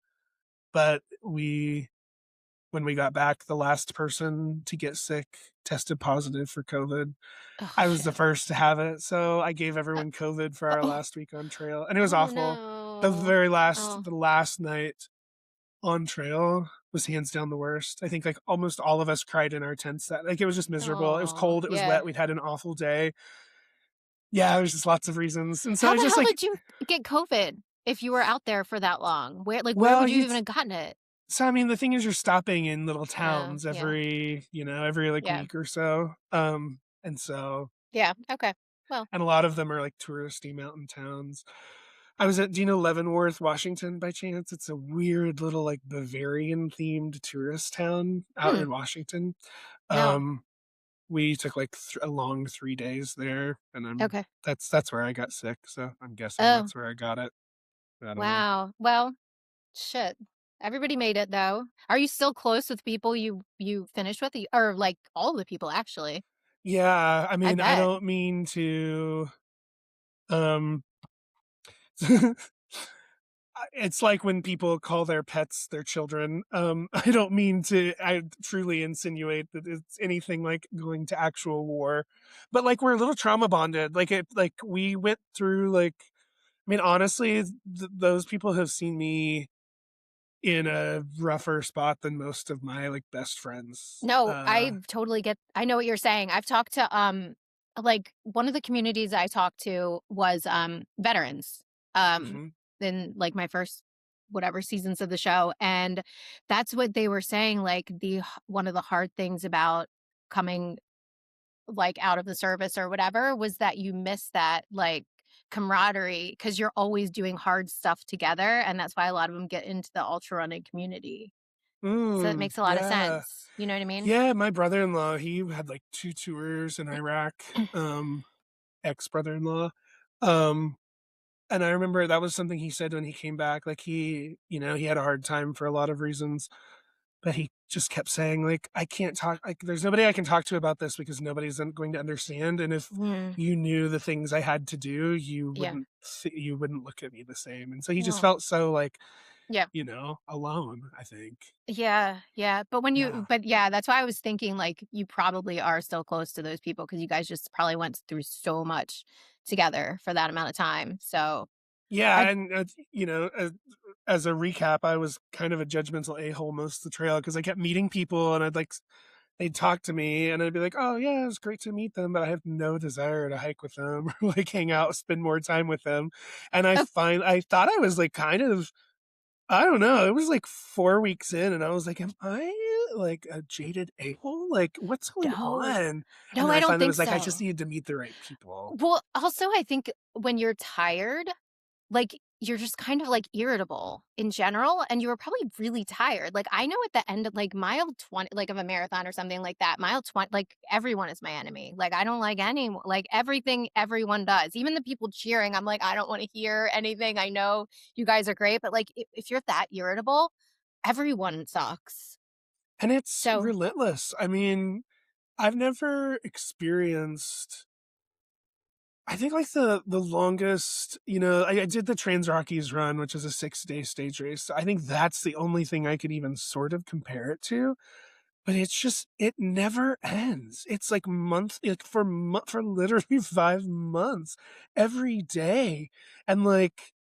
but when we got back, the last person to get sick tested positive for COVID. Oh I was the shit. first to have it, so I gave Uh, everyone COVID for our oh, last week on trail, and it was oh awful. The no. very last Oh, the last night on trail was hands down the worst. I think like almost all of us cried in our tents that like it was just miserable. It was oh, cold, it was yeah. wet, we'd had an awful day. Yeah, there's just lots of reasons. And so How it's the just hell like, did you get COVID if you were out there for that long? Where like where well, would you you even have gotten it? So, I mean, the thing is you're stopping in little Oh, towns yeah. every, like, Yeah. week or so, and so Yeah. Okay. Well, and a lot of them are, like, touristy mountain towns. I was at do you know Leavenworth, Washington, by chance? It's a weird little, like, Bavarian-themed tourist town out hmm. in Washington. No. Um, we took, like, a long 3 days there, and Okay. that's where I got sick, so I'm guessing Oh, that's where I got it. I don't know. wow. Well, shit. Everybody made it though. Are you still close with people you finished with, or like all the people actually? Yeah, I I mean, I bet. don't mean to, um it's like when people call their pets their children. I don't mean to I truly insinuate that it's anything like going to actual war, but, like, we're a little trauma bonded. Like, we went through, like I mean, honestly, those people have seen me in a rougher spot than most of my, like, best friends. No, I know what you're saying. I've talked to like one of the communities I talked to was veterans. Um Mhm. in like my first whatever seasons of the show, and that's what they were saying, like one of the hard things about coming like out of the service or whatever was that you miss that like camaraderie because you're always doing hard stuff together, and that's why a lot of them get into the ultra running community. So it makes a lot of Yeah. sense. You know what I mean? Yeah, my brother-in-law, he had, like, 2 tours in Iraq, ex-brother-in-law, um, and I remember that was something he said when he came back, like, he had a hard time for a lot of reasons, but he just kept saying, like, "I can't talk like, there's nobody I can talk to about this because nobody's going to understand, and if Mm, you knew the things I had to do, yeah. you wouldn't look at me the same," and so he just Oh, felt so, like, yeah. alone, I think. Yeah, yeah. Yeah. But yeah, that's why I was thinking like you probably are still close to those people because you guys just probably went through so much together for that amount of time. So Yeah, I, and, as a recap, I was kind of a judgmental a-hole most of the trail because I kept meeting people and they'd talk to me and I'd be like, "Oh, yeah, it was great to meet them," but I have no desire to hike with them or, like, hang out, spend more time with them, and oh, I thought I was, like, kind of I don't know, it was, like, 4 weeks in, and I was like, "Am I, like, a jaded a-hole? Like, what's going no, on?" And no, then I I don't finally think was like, "I just so. needed to meet the right people." Well, also, I think when you're tired, like, you're just kind of, like, irritable in general, and you were probably really tired. Like, I know at the end of, like, mile 20 like, of a marathon or something like that, mile 20 like, everyone is my enemy. Like, I don't like like, everything everyone does. Even the people cheering, I'm like, "I don't wanna hear anything. I know you guys are great," but, like, if you're that irritable, everyone sucks. And it's So relentless. I mean, I've never experienced I think, like, the longest I did the Trans Rockies run, which is a 6-day stage race. I think that's the only thing I could even sort of compare it to, but it's just it never ends. It's like for literally 5 months, every day, and, like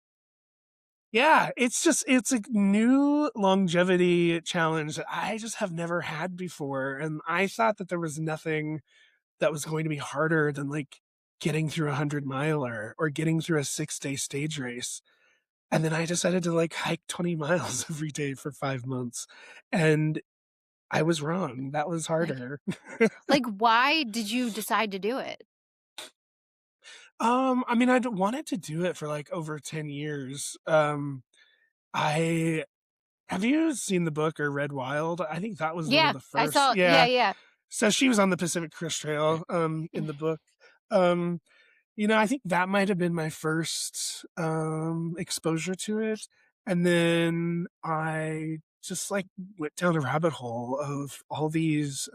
yeah, it's a new longevity challenge that I just have never had before, and I thought that there was nothing that was going to be harder than, like, getting through a 100-miler or getting through a 6-day stage race, and then I decided to, like, hike 20 miles every day for 5 months, and I was wrong, that was like harder. why did you decide to do it? I mean, I'd wanted to do it for, like, over 10 years. I Have you seen the book or read Wild? I think that was one of Yeah, the I first saw yeah, yeah. yeah. So she was on the Pacific Crest Trail, in the book. Um, I think that might have been my first, exposure to it, and then I just, like, went down a rabbit hole of all these,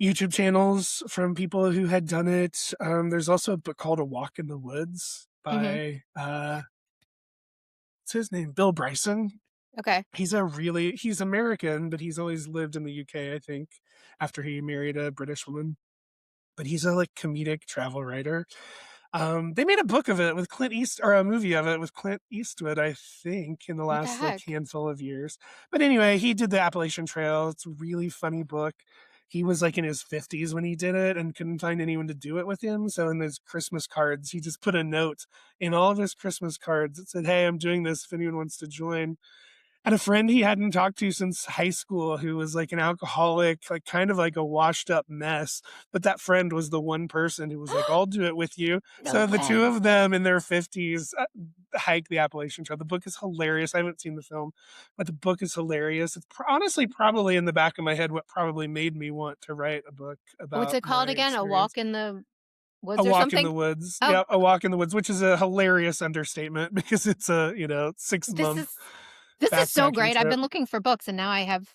YouTube channels from people who had done it. There's also a book called A Walk in the Woods Mhm. by, what's his name? Bill Bryson. Okay. He's American, but he's always lived in the UK, I think, after he married a British woman. But he's a, like, comedic travel writer. They made a book of it with Clint East or a movie of it with Clint Eastwood, I think, in the What the last, like, heck? handful of years. But anyway, he did the Appalachian Trail. It's a really funny book. He was, like, in his 50s when he did it and couldn't find anyone to do it with him, so in his Christmas cards, he just put a note in all of his Christmas cards that said, "Hey, I'm doing this if anyone wants to join." and a friend he hadn't talked to since high school who was like an alcoholic, like kind of like a washed up mess. But that friend was the one person who was like, I'll do it with you. No So the two way. of them in their 50s hike the Appalachian Trail. The book is hilarious. I haven't seen the film, but the book is hilarious. It's honestly probably in the back of my head what probably made me want to write a book What's about it my called again? A walk experience. in the A woods or walk in something? the woods. Oh, Yeah, a walk in the woods, which is a hilarious understatement because it's a, 6 this month is this is so backpacking great. I've trip. been looking for books and now I have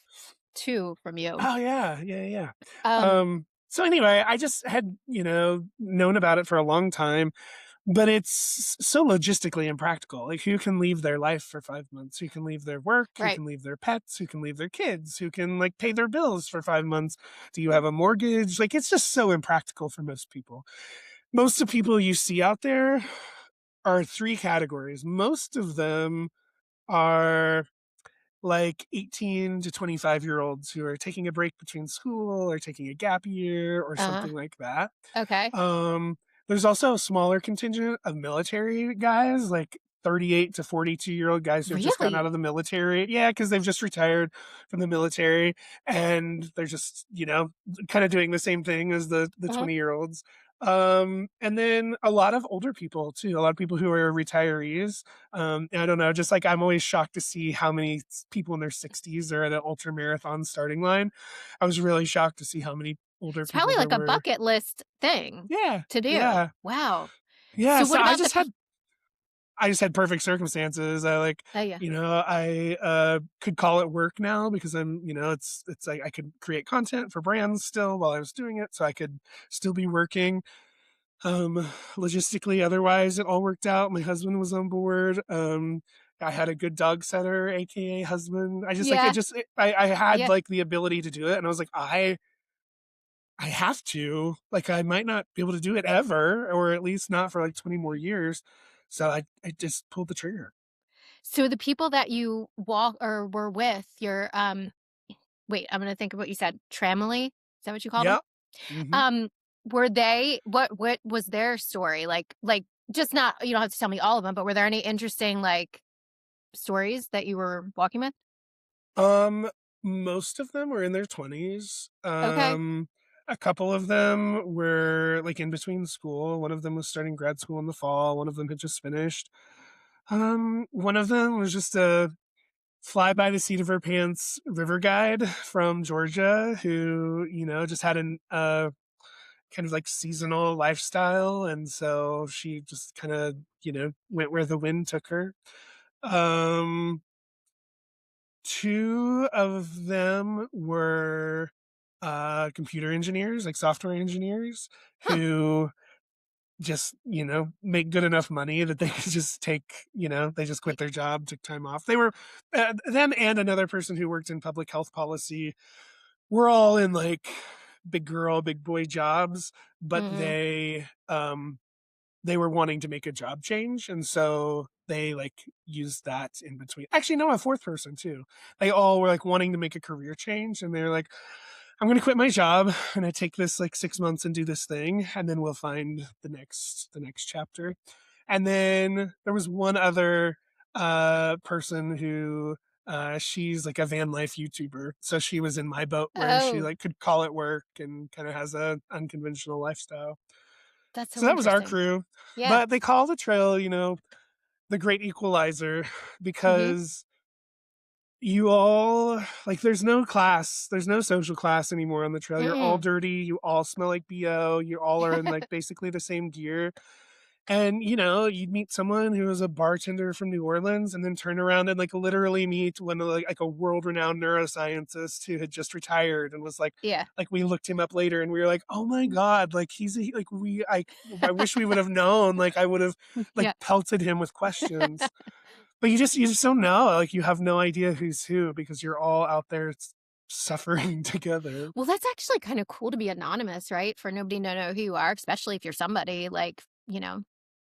2 from you. Oh yeah, yeah, yeah. Um, So anyway, I just had, known about it for a long time, but it's so logistically impractical. Like who can leave their life for 5 months? Who can leave their work? Who right. can leave their pets? Who can leave their kids? Who can like pay their bills for 5 months? Do you have a mortgage? Like it's just so impractical for most people. Most of people you see out there are three categories. Most of them are like 18 to 25-year-olds who are taking a break between school or taking a gap year or Uh-huh. something like that. Okay. Um, there's also a smaller contingent of military guys, like 38 to 42-year-old guys who have just gotten out Really? of the military. Yeah, because they've just retired from the military and they're just, kind of doing the same thing as the Uh-huh. 20-year-olds. And then a lot of older people too, a lot of people who are retirees. I don't know, just like I'm always shocked to see how many people in their 60s are at an ultra marathon starting line. I was really shocked to see how many older It's people probably there like a were. bucket list thing Yeah, to do. yeah, Wow. yeah. So So what about the pe I just had perfect circumstances. Oh, yeah. I could call it work now because I'm, it's like I could create content for brands still while I was doing it, so I could still be working. Logistically, otherwise, it all worked out. My husband was on board. I had a good dog setter, aka husband. I just like it. Yeah. Just I had Yeah. like the ability to do it, and I was like, I have to. Like, I might not be able to do it ever, or at least not for like 20 more years. So I just pulled the trigger. So the people that you walk or were with, your, wait, I'm gonna think of what you said. Tramily? Is that what you called them? Yep. Hmm. Um, were they what was their story? Like, just not you don't have to tell me all of them, but were there any interesting, like, stories that you were walking with? Um, most of them were in their 20s. Okay. A couple of them were like in between school. One of them was starting grad school in the fall. One of them had just finished. One of them was just a fly by the seat of her pants river guide from Georgia who, just had an kind of like seasonal lifestyle. And so she just kind of, went where the wind took her. Um, Two of them were computer engineers, like software engineers, Huh. who just, make good enough money that they could just take, they just Y quit their job, took time off. They were them and another person who worked in public health policy were all in like big girl, big boy jobs, but mhm. they were wanting to make a job change, and so they like used that in between. Actually, no, a fourth person too. They all were like wanting to make a career change, and they're like, "I'm going to quit my job and I take this like 6 months and do this thing, and then we'll find the next chapter." And then there was one other person who she's like a van life YouTuber, so she was in my boat where she Oh, like could call it work and kind of has a unconventional lifestyle. that's So so that was our interesting. crew. Yeah. But they call the trail, the great equalizer Mhm. because you all like there's no class, there's no social class anymore on the trail. You're all Mm-mm. dirty, you all smell like BO, you all are in like basically the same gear. And you'd meet someone who was a bartender from New Orleans and then turn around and like literally meet one of like a world-renowned neuroscientist who had just retired and was Yeah. like we looked him up later and we were like, "Oh my God, like like I wish we would have known, like I would have like Yeah. pelted him with questions." But you just don't know, like you have no idea who's who because you're all out there suffering together. Well, that's actually kinda cool to be anonymous, right? For nobody to know who you are, especially if you're somebody, like, you know.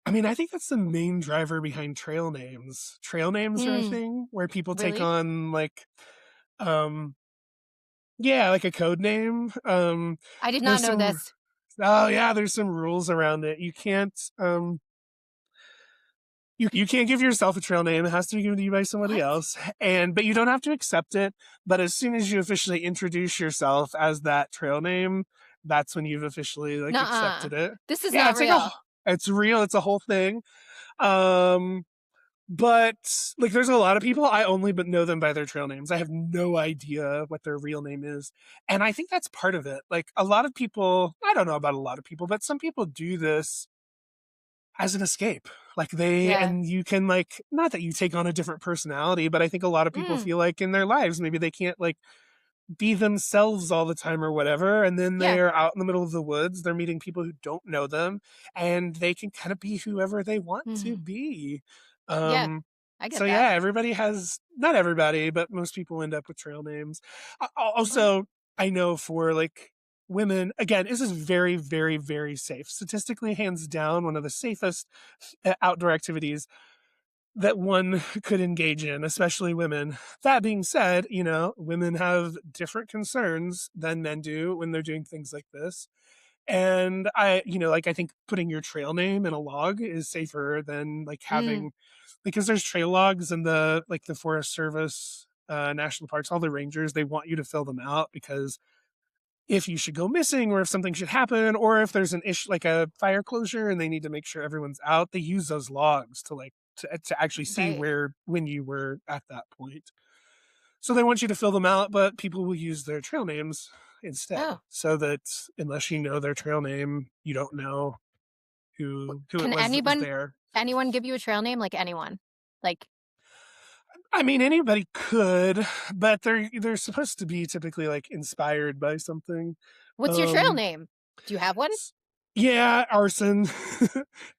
I mean, I think that's the main driver behind trail names. Trail names are a Mm, thing where people take really? on like, um, yeah, like a code name. I did not There's know some, this. oh yeah, there's some rules around it. You can't, You can't give yourself a trail name. It has to be given to you by somebody What? else. But you don't have to accept it. But as soon as you officially introduce yourself as that trail name, that's when you've officially like Nuh-uh. accepted it. This is Yeah, not it's like a real. it's real. It's a whole thing. Um, but like there's a lot of people I only but know them by their trail names. I have no idea what their real name is. And I think that's part of it. Like a lot of people, I don't know about a lot of people, but some people do this as an escape. Like they Yeah. and you can like not that you take on a different personality, but I think a lot of people Mm. feel like in their lives maybe they can't like be themselves all the time or whatever. And then Yeah. they're out in the middle of the woods, they're meeting people who don't know them, and they can kind of be whoever they want to Mhm. be. Yeah. Um, I so get that. yeah, everybody has, not everybody, but most people end up with trail names. What? Also, I know for like women, again, this is very, very, very safe. Statistically, hands down, one of the safest outdoor activities that one could engage in, especially women. That being said, you know, women have different concerns than men do when they're doing things like this. And you know, like I think putting your trail name in a log is safer than like Mm. having, because there's trail logs in the like the Forest Service, national parks, all the rangers, they want you to fill them out because if you should go missing or if something should happen or if there's an issue like a fire closure and they need to make sure everyone's out, they use those logs to like to actually see Right. where when you were at that point. So they want you to fill them out, but people will use their trail names instead. Oh. So that unless you know their trail name, you don't know who it Can was that was there. anyone give you a trail name? Like anyone? Like, I mean anybody could, but they're supposed to be typically like inspired by something. what's your trail Um name? Do you have one? yeah, arson.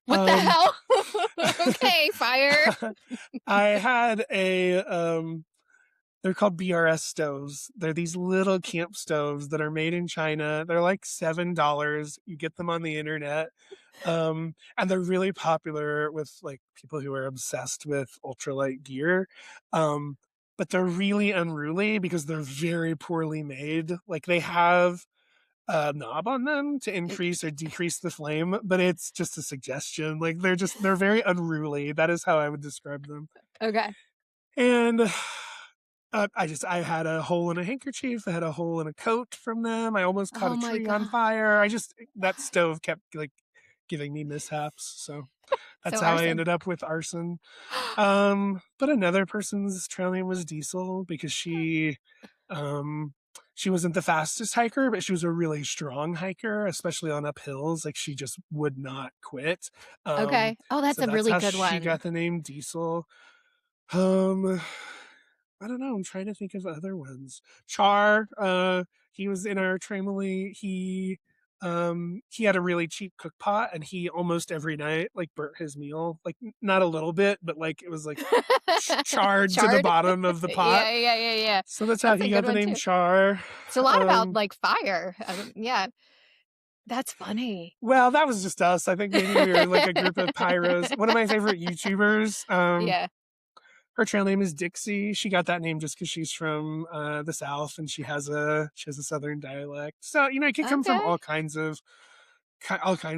What the um hell? Okay, fire. I had a they're called BRS stoves. They're these little camp stoves that are made in China. They're like $7. You get them on the internet. And they're really popular with like people who are obsessed with ultralight gear. Um, but they're really unruly because they're very poorly made. Like they have a knob on them to increase or decrease the flame, but it's just a suggestion. Like they're very unruly. That is how I would describe them. Okay. And I had a hole in a handkerchief. I had a hole in a coat from them. I almost caught Oh a my tree on god. fire. That stove kept like giving me mishaps. So So that's how I arson. ended up with arson. But another person's trail name was Diesel because um, she wasn't the fastest hiker, but she was a really strong hiker, especially on up hills. Like she just would not quit. Okay. Oh, that's So a that's really how good she one. got the name Diesel. Um, I don't know. I'm trying to think of other ones. Char, he was in our tramily. He had a really cheap cook pot, and he almost every night like burnt his meal, like not a little bit, but like it was like charred to the Chard? bottom of the pot. Yeah, yeah, yeah, yeah. So that's how That's a he good got the one name too. Char. It's a lot about Um, like fire. Yeah, that's funny. well, that was just us. I think maybe we were like a group of pyros. One of my favorite YouTubers, Yeah. her trail name is Dixie. She got that name just because she's from the South and she has a Southern dialect. So you know, it could come from Okay. all kinds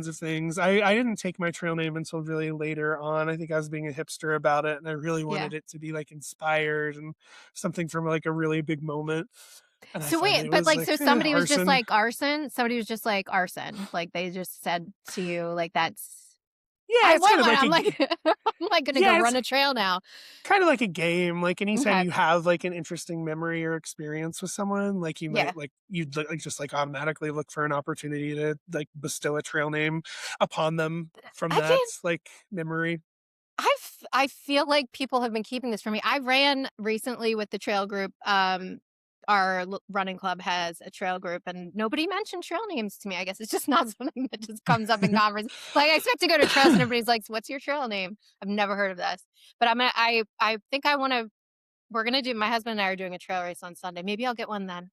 of things. I didn't take my trail name until really later on. I think I was being a hipster about it, and I really Yeah. wanted it to be like inspired and something from like a really big moment. And I So finally wait, but was like, like, so somebody was just arson. like arson. Somebody was just like arson. Like they just said to you, like that's. Yeah, I it's kind want of one. like I'm like, I'm like gonna go yeah, it's run a trail now. kind of like a game. Like anytime Okay. you have like an interesting memory or experience with someone, like you Yeah. might like you'd like just like automatically look for an opportunity to like bestow a trail name upon them from I that can't. like memory. I feel like people have been keeping this from me. I ran recently with the trail group. Our running club has a trail group, and nobody mentioned trail names to me. I guess it's just not something that just comes up in conversation. Like I expect to go to trails, and everybody's like, "What's your trail name?" I've never heard of this, but I think I want to. We're gonna do. My husband and I are doing a trail race on Sunday. Maybe I'll get one then.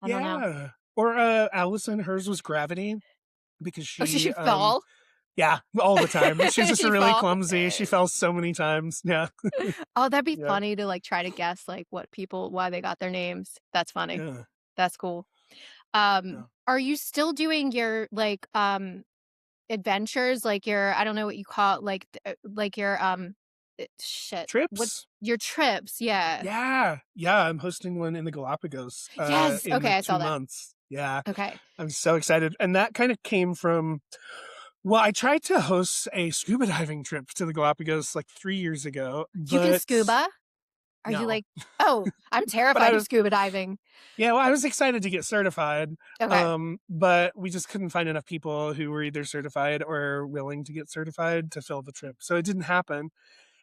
I don't know. Yeah. Or Allison, hers was Gravity because Oh, so she she fall. yeah, all the time. She's just She really fall. clumsy. She fell so many times. Yeah. Oh, that'd be Yeah. funny to like try to guess like what people why they got their names. That's funny. Yeah. That's cool. Yeah. Are you still doing your like adventures, like your I don't know what you call it, like your, shit, what Trips? your trips, yeah. Yeah. Yeah, I'm hosting one in the Galapagos, Yes! in, Okay, like, I saw 2 that. months. Yeah. Okay. I'm so excited, and that kinda came from well, I tried to host a scuba diving trip to the Galapagos, like, 3 years ago, You can but scuba? Are you no. like oh, I'm But I terrified of was scuba diving. yeah, well, I was excited to get certified, Okay. but we just couldn't find enough people who were either certified or willing to get certified to fill the trip, so it didn't happen.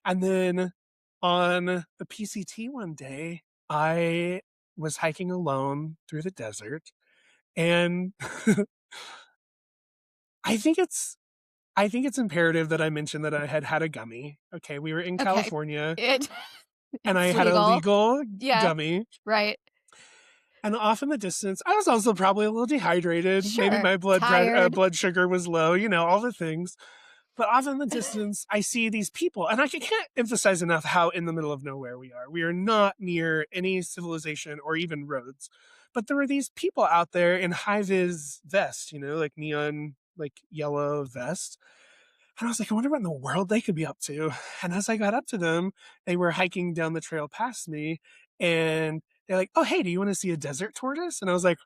And then on the PCT one day, I was hiking alone through the desert, and I think it's I think it's imperative that I mention that I had had a gummy. Okay, we were in Okay. California, It and I it's had a legal. legal Yeah, gummy, right. and off in the distance, I was also probably a little dehydrated. Maybe Sure. my Tired. blood sugar was low, all the things. But off in the distance, I see these people, and I can't emphasize enough how in the middle of nowhere we are. We are not near any civilization or even roads. But there were these people out there in high vis vests, like neon, like yellow vest. And I was like, I wonder what in the world they could be up to. And as I got up to them, they were hiking down the trail past me, and they're like, "Oh, hey, do you want to see a desert tortoise?" And I was like,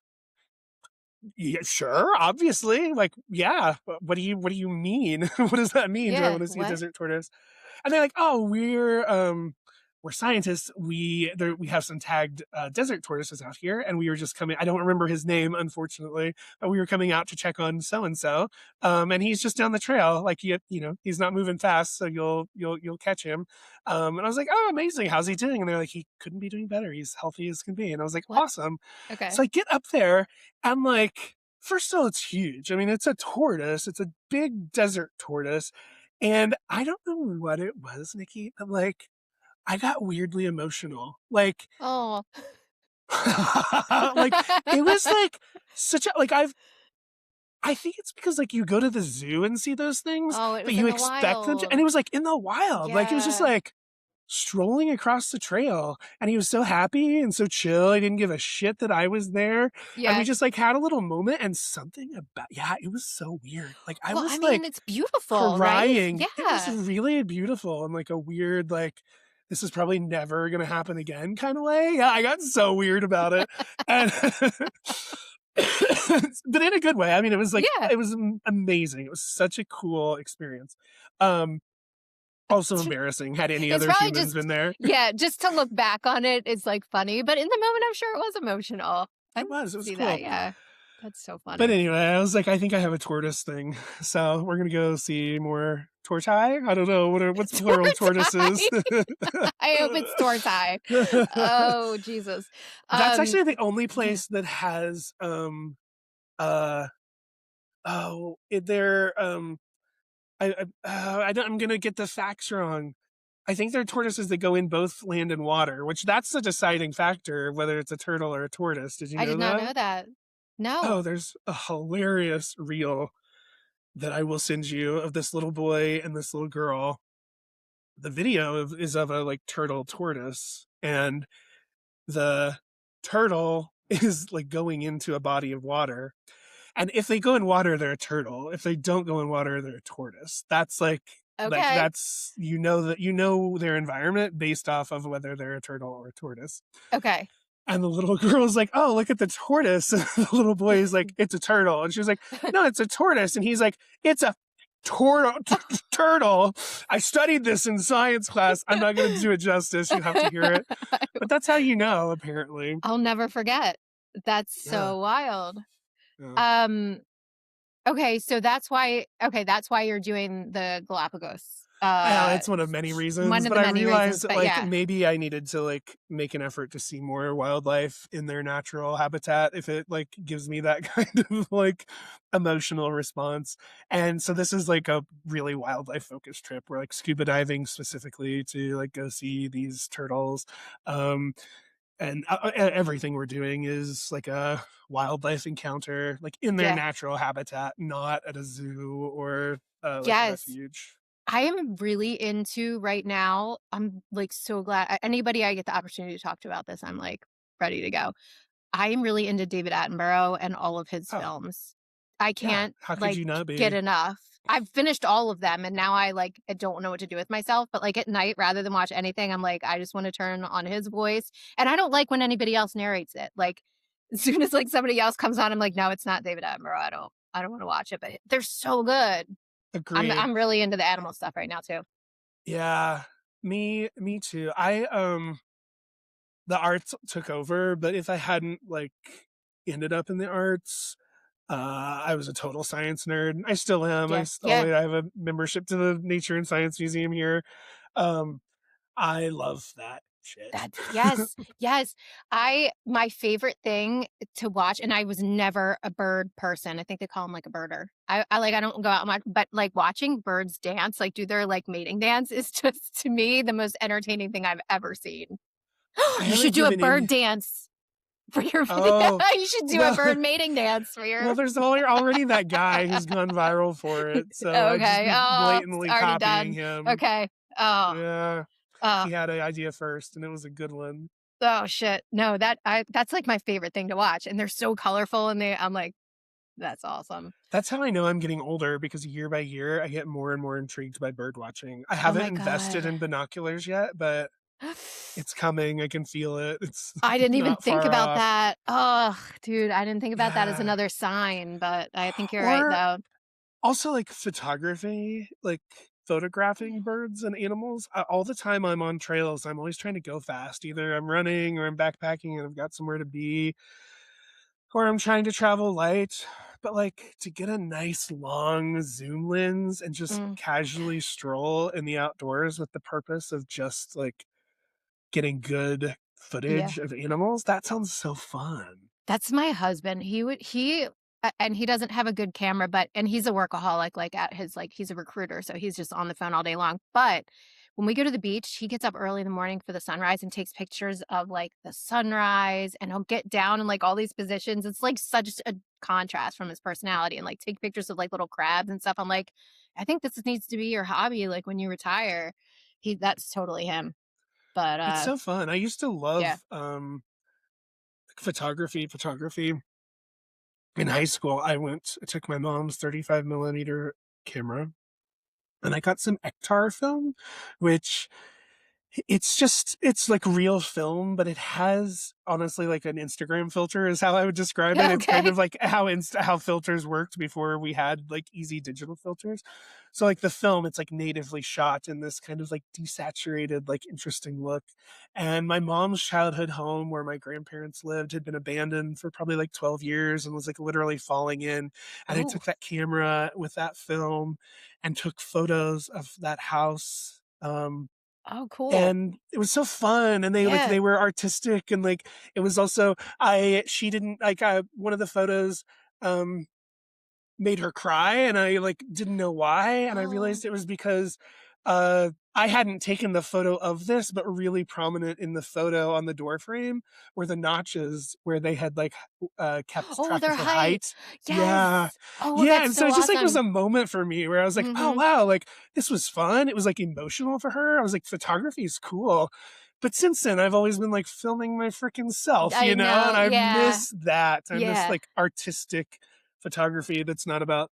yeah, sure, obviously. Like, yeah. What do you mean? What does that mean? Do I Yeah, want to see a what? desert tortoise? And they're like, "Oh, we're scientists. We have some tagged desert tortoises out here, and we were just coming. I don't remember his name, unfortunately, but we were coming out to check on so and so. And he's just down the trail. Like, he's not moving fast, so you'll catch him." And I was like, "Oh, amazing! How's he doing?" And they're like, "He couldn't be doing better. He's healthy as can be." And I was like, What? "Awesome!" Okay. So I get up there, and like, first of all, it's huge. I mean, it's a tortoise. It's a big desert tortoise. And I don't know what it was, Nikki, but like I got weirdly emotional. Like, Oh. like it was like such a like I think it's because like you go to the zoo and see those things, Oh, it but was you in the expect them to, and wild. it was like in the wild. Like it was just Yeah. like strolling across the trail, and he was so happy and so chill. He didn't give a shit that I was there. And we Yeah. just like had a little moment, and something about, yeah, it was so weird. Like I Well, I was mean, like it's beautiful, right? crying. It was Yeah. really beautiful and like a weird, like, this is probably never gonna happen again kind of way. Yeah, I got so weird about it. And but in a good way. I mean, Yeah. it was amazing. It was such a cool experience. Um, Also embarrassing had any It's other probably humans just been there. yeah, just to look back on it is, like, funny, but in the moment, I'm sure it was emotional. I can It was see that, cool. yeah. That's so But funny. anyway, I was like, I think I have a tortoise thing. So we're gonna go see more tortoise. I don't know what's plural of tortoises. Tortai. I hope it's tortai. Oh, Jesus. That's Um, actually the only yeah. place that has uh they're I'm gonna get the facts wrong. I think they're tortoises that go in both land and water, which that's the deciding factor of whether it's a turtle or a tortoise. Did you I know did not that? know that. No. Oh, there's a hilarious reel that I will send you of this little boy and this little girl. The video is of a like turtle tortoise, and the turtle is like going into a body of water. And if they go in water, they're a turtle. If they don't go in water, they're a tortoise. That's Okay. that's that their environment based off of whether they're a turtle or a tortoise. Okay. And the little girl is like, "Oh, look at the tortoise." And the little boy is like, "It's a turtle." And she's like, "No, it's a tortoise." And he's like, "It's a turtle. I studied this in science class. I'm not going to do it justice. You have to hear it." But that's how you know, apparently. I'll never forget. That's Yeah. so wild. Yeah. Um, that's why you're doing the Galapagos. It's one of many One reasons, of but the I many realized reasons, that but like yeah. maybe I needed to like make an effort to see more wildlife in their natural habitat if it like gives me that kind of like emotional response. And so this is like a really wildlife focused trip. We're like scuba diving specifically to like go see these turtles. Um and everything we're doing is like a wildlife encounter like in their Yeah. natural habitat, not at a zoo or like a Yes. refuge. I am really into right now. I'm like so glad anybody I get the opportunity to talk to about this, I'm like ready to go. I am really into David Attenborough and all of his Oh, films. I yeah. can't How could like you not get be? enough. I've finished all of them, and now I don't know what to do with myself, but, like, at night, rather than watch anything, I'm like, I just wanna turn on his voice, and I don't like when anybody else narrates it, like, as soon as, like, somebody else comes on, I'm like, "No, it's not David Attenborough, I don't wanna watch it," but they're so good. Agreed. I'm really into the animal stuff right now too. Yeah. Me too. The arts took over, but if I hadn't, like, ended up in the arts, I was a total science nerd. I still am. Yeah, yeah. I have a membership to the Nature and Science Museum here. Um, I love that shit. That's yes, yes. My favorite thing to watch, and I was never a bird person. I think they call them like a birder. I don't go out much, but like watching birds dance, like do their like mating dance is just to me the most entertaining thing I've ever seen. I You should haven't do a given bird any. dance for your video. Oh, You should do a no. bird mating dance for Well, your there's already that guy who's gone viral for it, so I'd just Okay. be Oh, it's blatantly already copying done. him. Okay. Oh, Yeah. oh. He had an idea first, and it was a good one. Oh, shit. No, that's, like, my favorite thing to watch, and they're so colorful, and I'm like, "That's awesome." That's how I know I'm getting older because year by year, I get more and more intrigued by bird watching. I Oh haven't my invested god. in binoculars yet, but it's coming. I can feel it. It's I didn't even not think far about off. that. Oh, dude, I didn't think about that as Yeah. another sign, but I think you're right, Or though. also, like, photography, like, photographing birds and animals. All the time I'm on trails, I'm always trying to go fast. Either I'm running or I'm backpacking and I've got somewhere to be, or I'm trying to travel light. But, like, to get a nice long zoom lens and just Mm, casually stroll in the outdoors with the purpose of just, like, getting good yeah. footage of animals, that sounds so fun. That's my husband. And he doesn't have a good camera, but and he's a workaholic, like, at his like, he's a recruiter, so he's just on the phone all day long, but when we go to the beach, he gets up early in the morning for the sunrise and takes pictures of, like, the sunrise, and he'll get down in, like, all these positions. It's, like, such a contrast from his personality and, like, take pictures of, like, little crabs and stuff. I'm like, "I think this needs to be your hobby, like, when you retire." He That's totally him, but, It's so fun. I used to yeah. love, photography. In high school, I took my mom's 35 millimeter camera and I got some Ektar film, which it's like real film, but it has honestly like an Instagram filter is how I would describe it. It's kind Okay. of like how filters worked before we had like easy digital filters. So like the film, it's like natively shot in this kind of like desaturated, like interesting look. And my mom's childhood home where my grandparents lived had been abandoned for probably like 12 years and was like literally falling in. And I Oh. took that camera with that film and took photos of that house. Oh, cool. And it was so fun, and Yeah. they were artistic, and, like, it was also I she didn't like, one of the photos, um, made her cry, and I, like, didn't know why, and I Oh. realized it was because, I hadn't taken the photo of this, but really prominent in the photo on the door frame were the notches where they had, like, kept Oh, track their of her height. height. Yeah. Yes. Oh, Yeah, that's and so so it just, like, was awesome. a moment for me where I was like, "Oh, Mhm. wow, like, this was fun." It was, like, emotional for her. I was like, "Photography is cool." But since then, I've always been, like, filming my freaking self, I you know, and know, I yeah. miss that. I miss, Yeah. like, artistic photography that's not about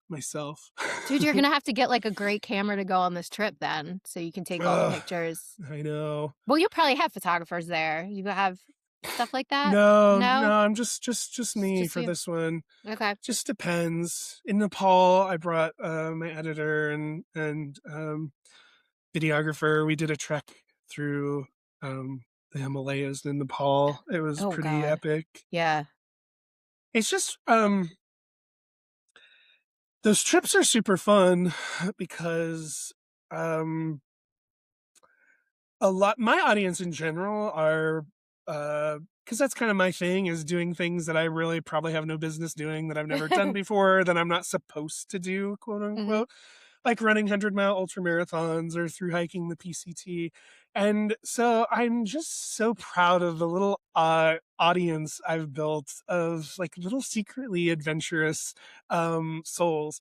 myself. Dude, you're gonna have to get, like, a great camera to go on this trip then, so you can take all the Ugh, pictures. I know. Well, you probably have photographers there. You have stuff like that? No, no, No? I'm just It's me just for you? this one. Okay. Just depends. In Nepal, I brought, my editor and videographer. We did a trek through, the Himalayas in Nepal. It was Oh pretty god. epic. Yeah. It's just, those trips are super fun because, um a lot my audience in general are, because that's kinda my thing is doing things that I really probably have no business doing, that I've never done before, that I'm not supposed to do, quote, Mhm. unquote, like running 100-mile ultra marathons or through hiking the PCT, and so I'm just so proud of the little, audience I've built of, like, little secretly adventurous, souls,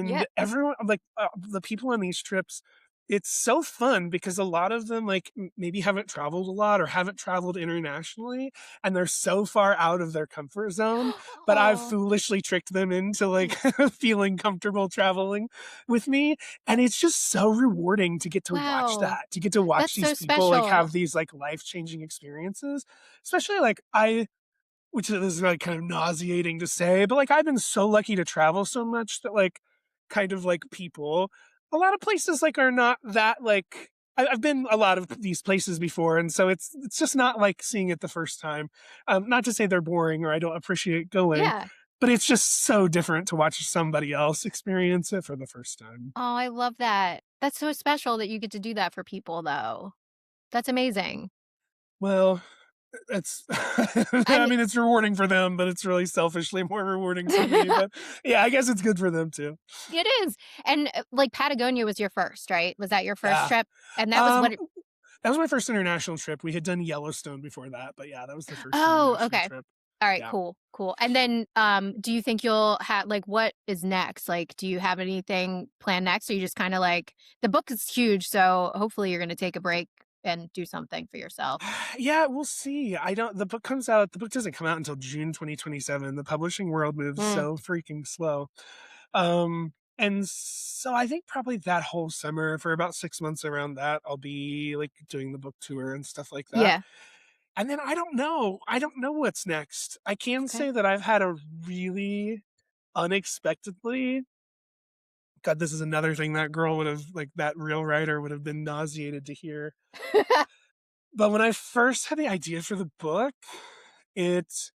Yeah. and everyone like, the people on these trips it's so fun because a lot of them, like, maybe haven't traveled a lot or haven't traveled internationally, and they're so far out of their comfort zone, but I've Oh, foolishly tricked them into, like, feeling comfortable traveling with me, and it's just so rewarding to get to watch wow. that, to get to watch That's these so people, like, special. have these, like, life-changing experiences, especially, like, which is, like, kind of nauseating to say, but, like, I've been so lucky to travel so much that, like, kind of like people, a lot of places, like, are not that, like I've been a lot of these places before, and so it's just not like seeing it the first time. Not to say they're boring or I don't appreciate going, Yeah. but it's just so different to watch somebody else experience it for the first time. Oh, I love that. That's so special that you get to do that for people, though. That's amazing. Well, it's I I mean, mean, it's rewarding for them, but it's really selfishly more rewarding for me, but yeah, I guess it's good for them too. it is. And like Patagonia was your first, right? Was that your first Yeah. trip? And that was Um, what it, that was my first international trip. We had done Yellowstone before that, but yeah, that was the first oh, international okay. trip. All right, Yeah. cool, cool. And then, do you think you'll have like what is next? Like, do you have anything planned next? Or you just kind of like the book is huge, so hopefully you're going to take a break and do something for yourself. Yeah, we'll see. I don't the book doesn't come out until June 2027. The publishing world moves Mm, so freaking slow. And so I think probably that whole summer for about 6 months around that, I'll be, like, doing the book tour and stuff like that. yeah. And then I don't know. I don't know what's next. I can Okay. say that I've had a really unexpectedly God, this is another thing that girl would have like, that real writer would have been nauseated to hear. But when I first had the idea for the book, it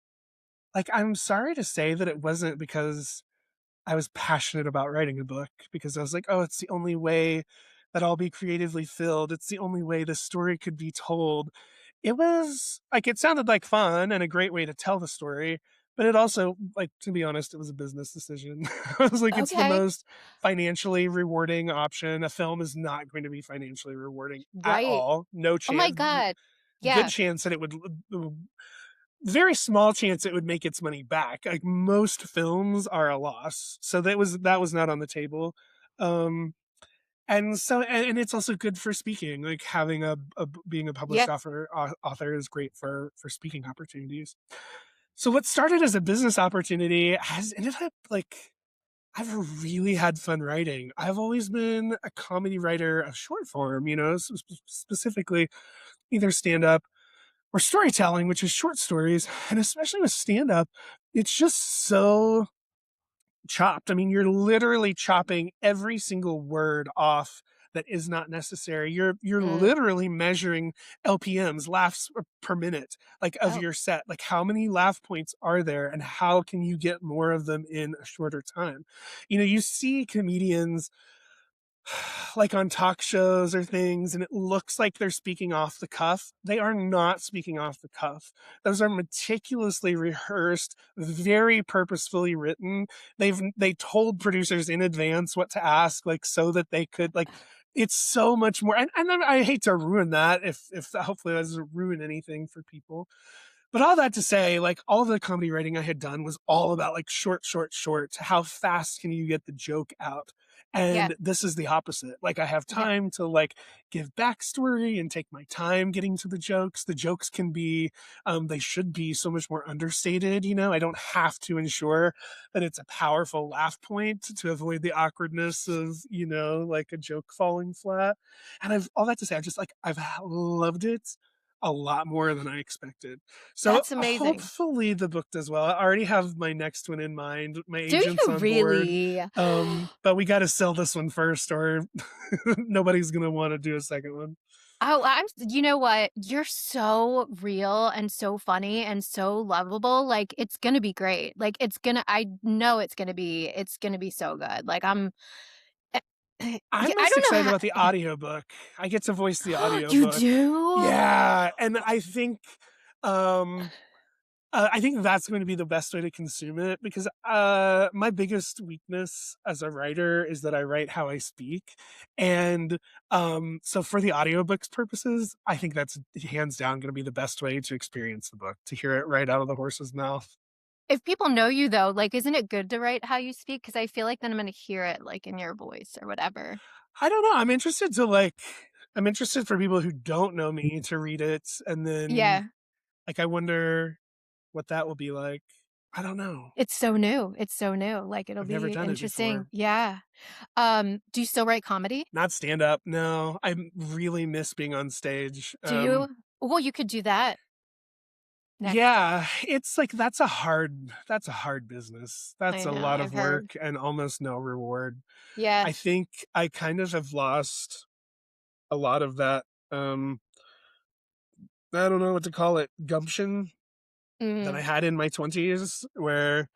like, I'm sorry to say that it wasn't because I was passionate about writing a book because I was like, "Oh, it's the only way that I'll be creatively filled. It's the only way the story could be told." It was like, it sounded like fun and a great way to tell the story, but it also, like, to be honest, it was a business decision. I was like, it's the Okay. most financially rewarding option. A film is not going to be financially rewarding at Right. all. No Oh my chance. god. Good Yeah. chance that it would very small chance it would make its money back. Like, most films are a loss. So that was not on the table. Um, and it's also good for speaking, like, having being a published Yeah. author is great for speaking opportunities. So what started as a business opportunity has ended up, like, I've really had fun writing. I've always been a comedy writer of short form, specifically either stand up or storytelling, which is short stories. And especially with stand up, it's just so chopped. I mean, you're literally chopping every single word off that is not necessary. You're Mm. literally measuring LPMs, laughs per minute, like, of Oh, your set. Like, how many laugh points are there and how can you get more of them in a shorter time? You see comedians like on talk shows or things, and it looks like they're speaking off the cuff. They are not speaking off the cuff. Those are meticulously rehearsed, very purposefully written. They told producers in advance what to ask, like, so that they could, like, it's so much more. And then I hate to ruin that if hopefully that doesn't ruin anything for people. But all that to say, like, all the comedy writing I had done was all about, like, short, short, short. How fast can you get the joke out? yeah. And this is the opposite. Like, I have Okay. time to, like, give backstory and take my time getting to the jokes. The jokes can be, they should be so much more understated. I don't have to ensure that it's a powerful laugh point to avoid the awkwardness of, like, a joke falling flat. And all that to say, I've loved it a lot more than I expected. So That's amazing. hopefully the book does well. I already have my next one in mind. My Do agent's you on board. really? But we got to sell this one first, or nobody's gonna want to do a second one. Oh, you know what? You're so real and so funny and so lovable. Like it's going to be great. Like I know it's going to be so good. Like eh, I'm yeah, I most don't know excited about the audiobook. I get to voice the how you audiobook. do. Yeah, and um I think that's going to be the best way to consume it because my biggest weakness as a writer is that I write how I speak. And so for the audiobooks purposes, I think that's hands down going to be the best way to experience the book, to hear it right out of the horse's mouth. If people know you though, like isn't it good to write how you speak? Because I feel like then I'm going to hear it like in your voice or whatever. I don't know. I'm interested for people who don't know me to read it, and then Yeah. like I wonder what that will be like. I don't know. It's so new. It's so new. Like, it'll I've never be done it interesting. before. Yeah. Do you still write comedy? Not stand up. No, I really miss being on stage. Do you? Well, you could do that next. Yeah, it's like that's a hard business. That's I a know, lot I've of heard. work and almost no reward. Yeah. I think I kind of have lost a lot of that I don't know what to call it, gumption that I Mhm. had in my 20s where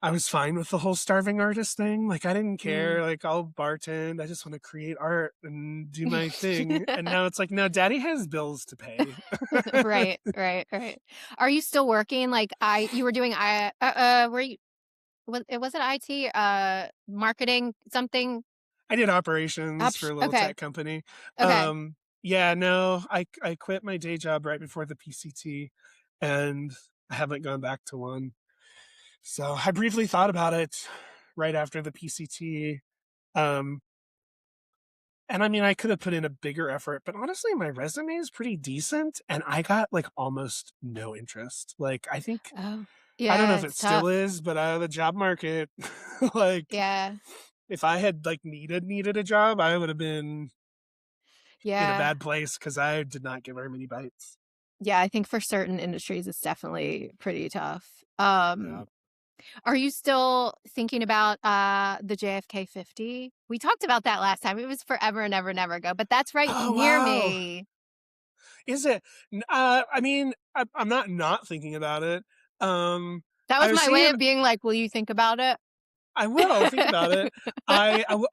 I was fine with the whole starving artist thing. Like I didn't Mm. care. Like I'll bartend. I just want to create art and do my thing. And now it's like, no, daddy has bills to pay. Right, right, right. Are you still working? Like, you were doing were you was it IT, marketing something? I did operations for a little Okay, tech company. okay. Yeah, no, I quit my day job right before the PCT, and I haven't gone back to one. So I briefly thought about it right after the PCT. Um, and I mean, I could have put in a bigger effort, but honestly, my resume is pretty decent, and I got like almost no interest. Like, I think Oh, I don't know yeah, if it it's still tough. is, but the job market, like, Yeah, if I had like needed a job, I would have been in a yeah. bad place because I did not get very many bites. Yeah, I think for certain industries, it's definitely pretty tough. Yeah. Are you still thinking about, the JFK 50? We talked about that last time. It was forever and ever and ever ago, but that's right Oh near wow. me. Is it? I mean, I'm not thinking about it. Um, That I was was my way thinking of being like, "Will you think about it?" I will think about it.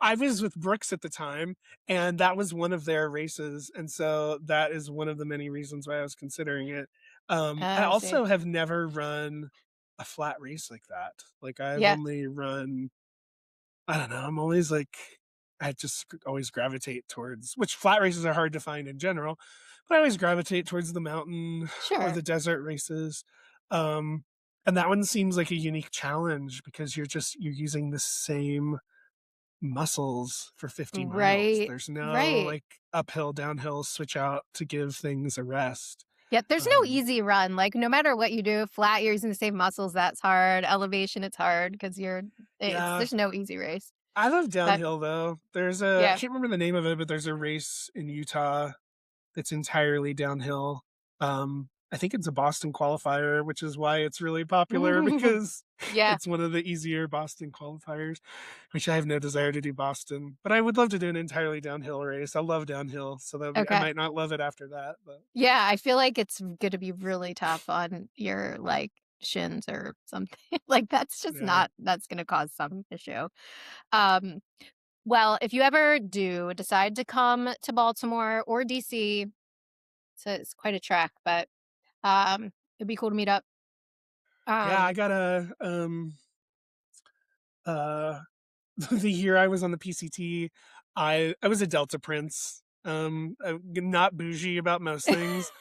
I was with Brooks at the time, and that was one of their races, and so that is one of the many reasons why I was considering it. Oh, I I see. also have never run a flat race like that. Like I've Yeah, only run I don't know, I'm always like I just always gravitate towards which flat races are hard to find in general, but I always gravitate towards the mountain or sure. the desert races. Um, and that one seems like a unique challenge because you're using the same muscles for 50 miles. Right, There's no right. like uphill, downhill switch out to give things a rest. Yep, there's no Um, easy run, like, no matter what you do, flat, you're using the same muscles, that's hard. Elevation, it's hard because yeah, there's no easy race. I love But downhill though. I yeah. can't remember the name of it, but there's a race in Utah that's entirely downhill. I think it's a Boston qualifier, which is why it's really popular because Yeah, it's one of the easier Boston qualifiers, which I have no desire to do Boston, but I would love to do an entirely downhill race. I love downhill, so I okay. might not love it after that, but Yeah, I feel like it's gonna be really tough on your, like, shins or something. Like, yeah. that's gonna cause some issue. Um, well, if you ever do decide to come to Baltimore or DC, it's quite a trek, but, it'd be cool to meet up. Yeah, I Um got uh the year I was on the PCT, I was a Delta Prince. Not bougie about most things,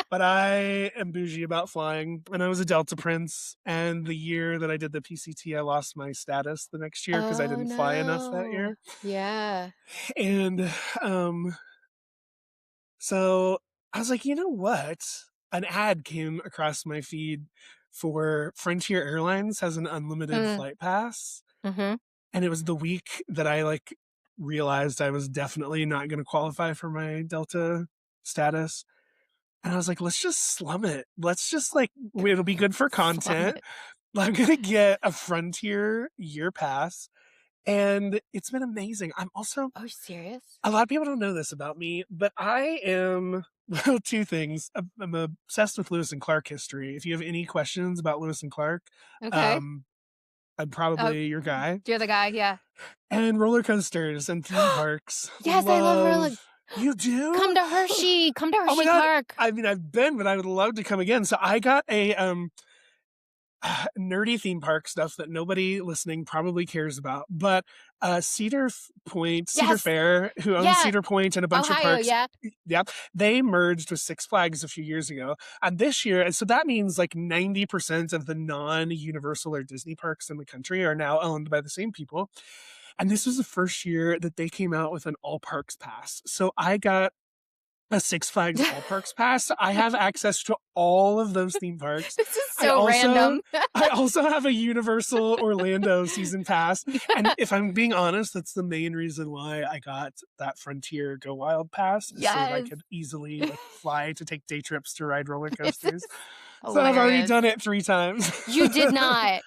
but I am bougie about flying, and I was a Delta Prince, and the year that I did the PCT, I lost my status the next year because I Oh, didn't fly enough that no. year, Yeah. and, um, so I was like, "You know what?" An ad came across my feed for Frontier Airlines has an unlimited Mm, flight pass, mhm. and it was the week that I, like, realized I was definitely not gonna qualify for my Delta status. And I was like, let's just slum it. Let's just like, it'll be good for Slum content. it. I'm going to get a Frontier year pass. And it's been amazing. I'm also, Oh, you serious? a lot of people don't know this about me, but I am, well, two things. I'm obsessed with Lewis and Clark history. If you have any questions about Lewis and Clark, Okay. um, I'm Oh, probably your guy. you're the guy, yeah. And roller coasters and theme parks. Yes, I love roller. Love. You Come do? to Hershey. Come to Oh my Hershey God. Park. I mean, I've been, but I would love to come again. So I got a nerdy theme park stuff that nobody listening probably cares about. But Cedar Yes. Fair, who owns Yeah. Cedar Point and a bunch of Ohio, parks, yeah. yep, they merged with Six Flags a few years ago. And this year, and so that means like 90% of the non Universal or Disney parks in the country are now owned by the same people. And this was the first year that they came out with an all parks pass. So I got a Six Flags All Parks pass. I have access to all of those theme parks. This is I so also random. I also have a Universal Orlando season pass. And if I'm being honest, that's the main reason why I got that Frontier Go Wild pass, is so that I Yes. could easily like fly to take day trips to ride roller This is coasters. So I've already hilarious. done it 3 times. You did not.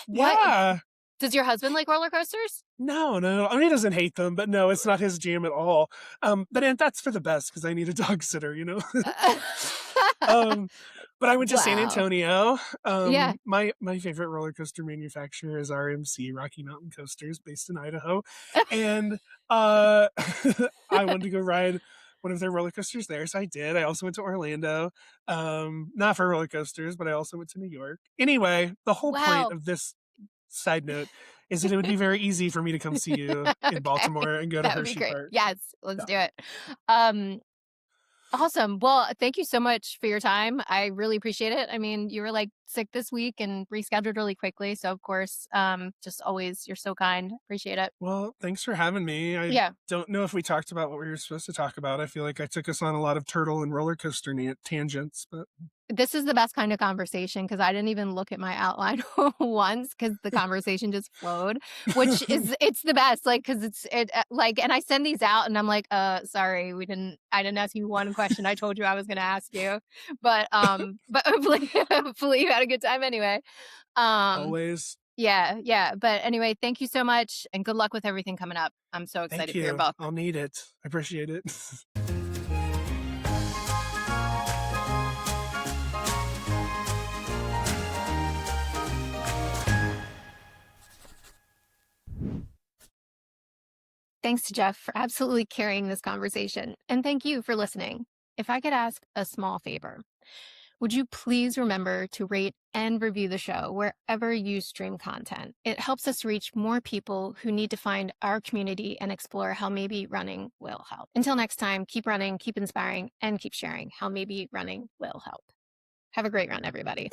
What? Yeah. Does your husband like roller coasters? No, no. I mean, he doesn't hate them, but no, it's not his jam at all. But and that's for the best because I need a dog sitter, you know? Um, but I went to San Wow. Antonio. Yeah. My favorite roller coaster manufacturer is RMC, Rocky Mountain Coasters, based in Idaho. And, uh, I wanted to go ride one of their roller coasters there, so I did. I also went to Orlando, not for roller coasters, but I also went to New York. Anyway, the whole point Wow. of this side note is that it would be very easy for me to come see you in Okay. Baltimore and go to That would be Hershey great. Park. Yes, let's Yeah. do it. Um, awesome. Well, thank you so much for your time. I really appreciate it. I mean, you were like sick this week and rescheduled really quickly. So of course, just always you're so kind. Appreciate it. Well, thanks for having me. I Yeah. don't know if we talked about what we were supposed to talk about. I feel like I took us on a lot of turtle and roller coaster tangents, but This is the best kind of conversation because I didn't even look at my outline once because the conversation just flowed, which is it's the best. Like because like, and I send these out and I'm like, sorry, I didn't ask you one question. I told you I was going to ask you, but hopefully, hopefully you had a good time anyway. Um, always. yeah, yeah. But anyway, thank you so much and good luck with everything coming up. I'm so Thank excited for your you. book. I'll need it. I appreciate it. Thanks to Jeff for absolutely carrying this conversation. And thank you for listening. If I could ask a small favor, would you please remember to rate and review the show wherever you stream content? It helps us reach more people who need to find our community and explore how maybe running will help. Until next time, keep running, keep inspiring, and keep sharing how maybe running will help. Have a great run, everybody.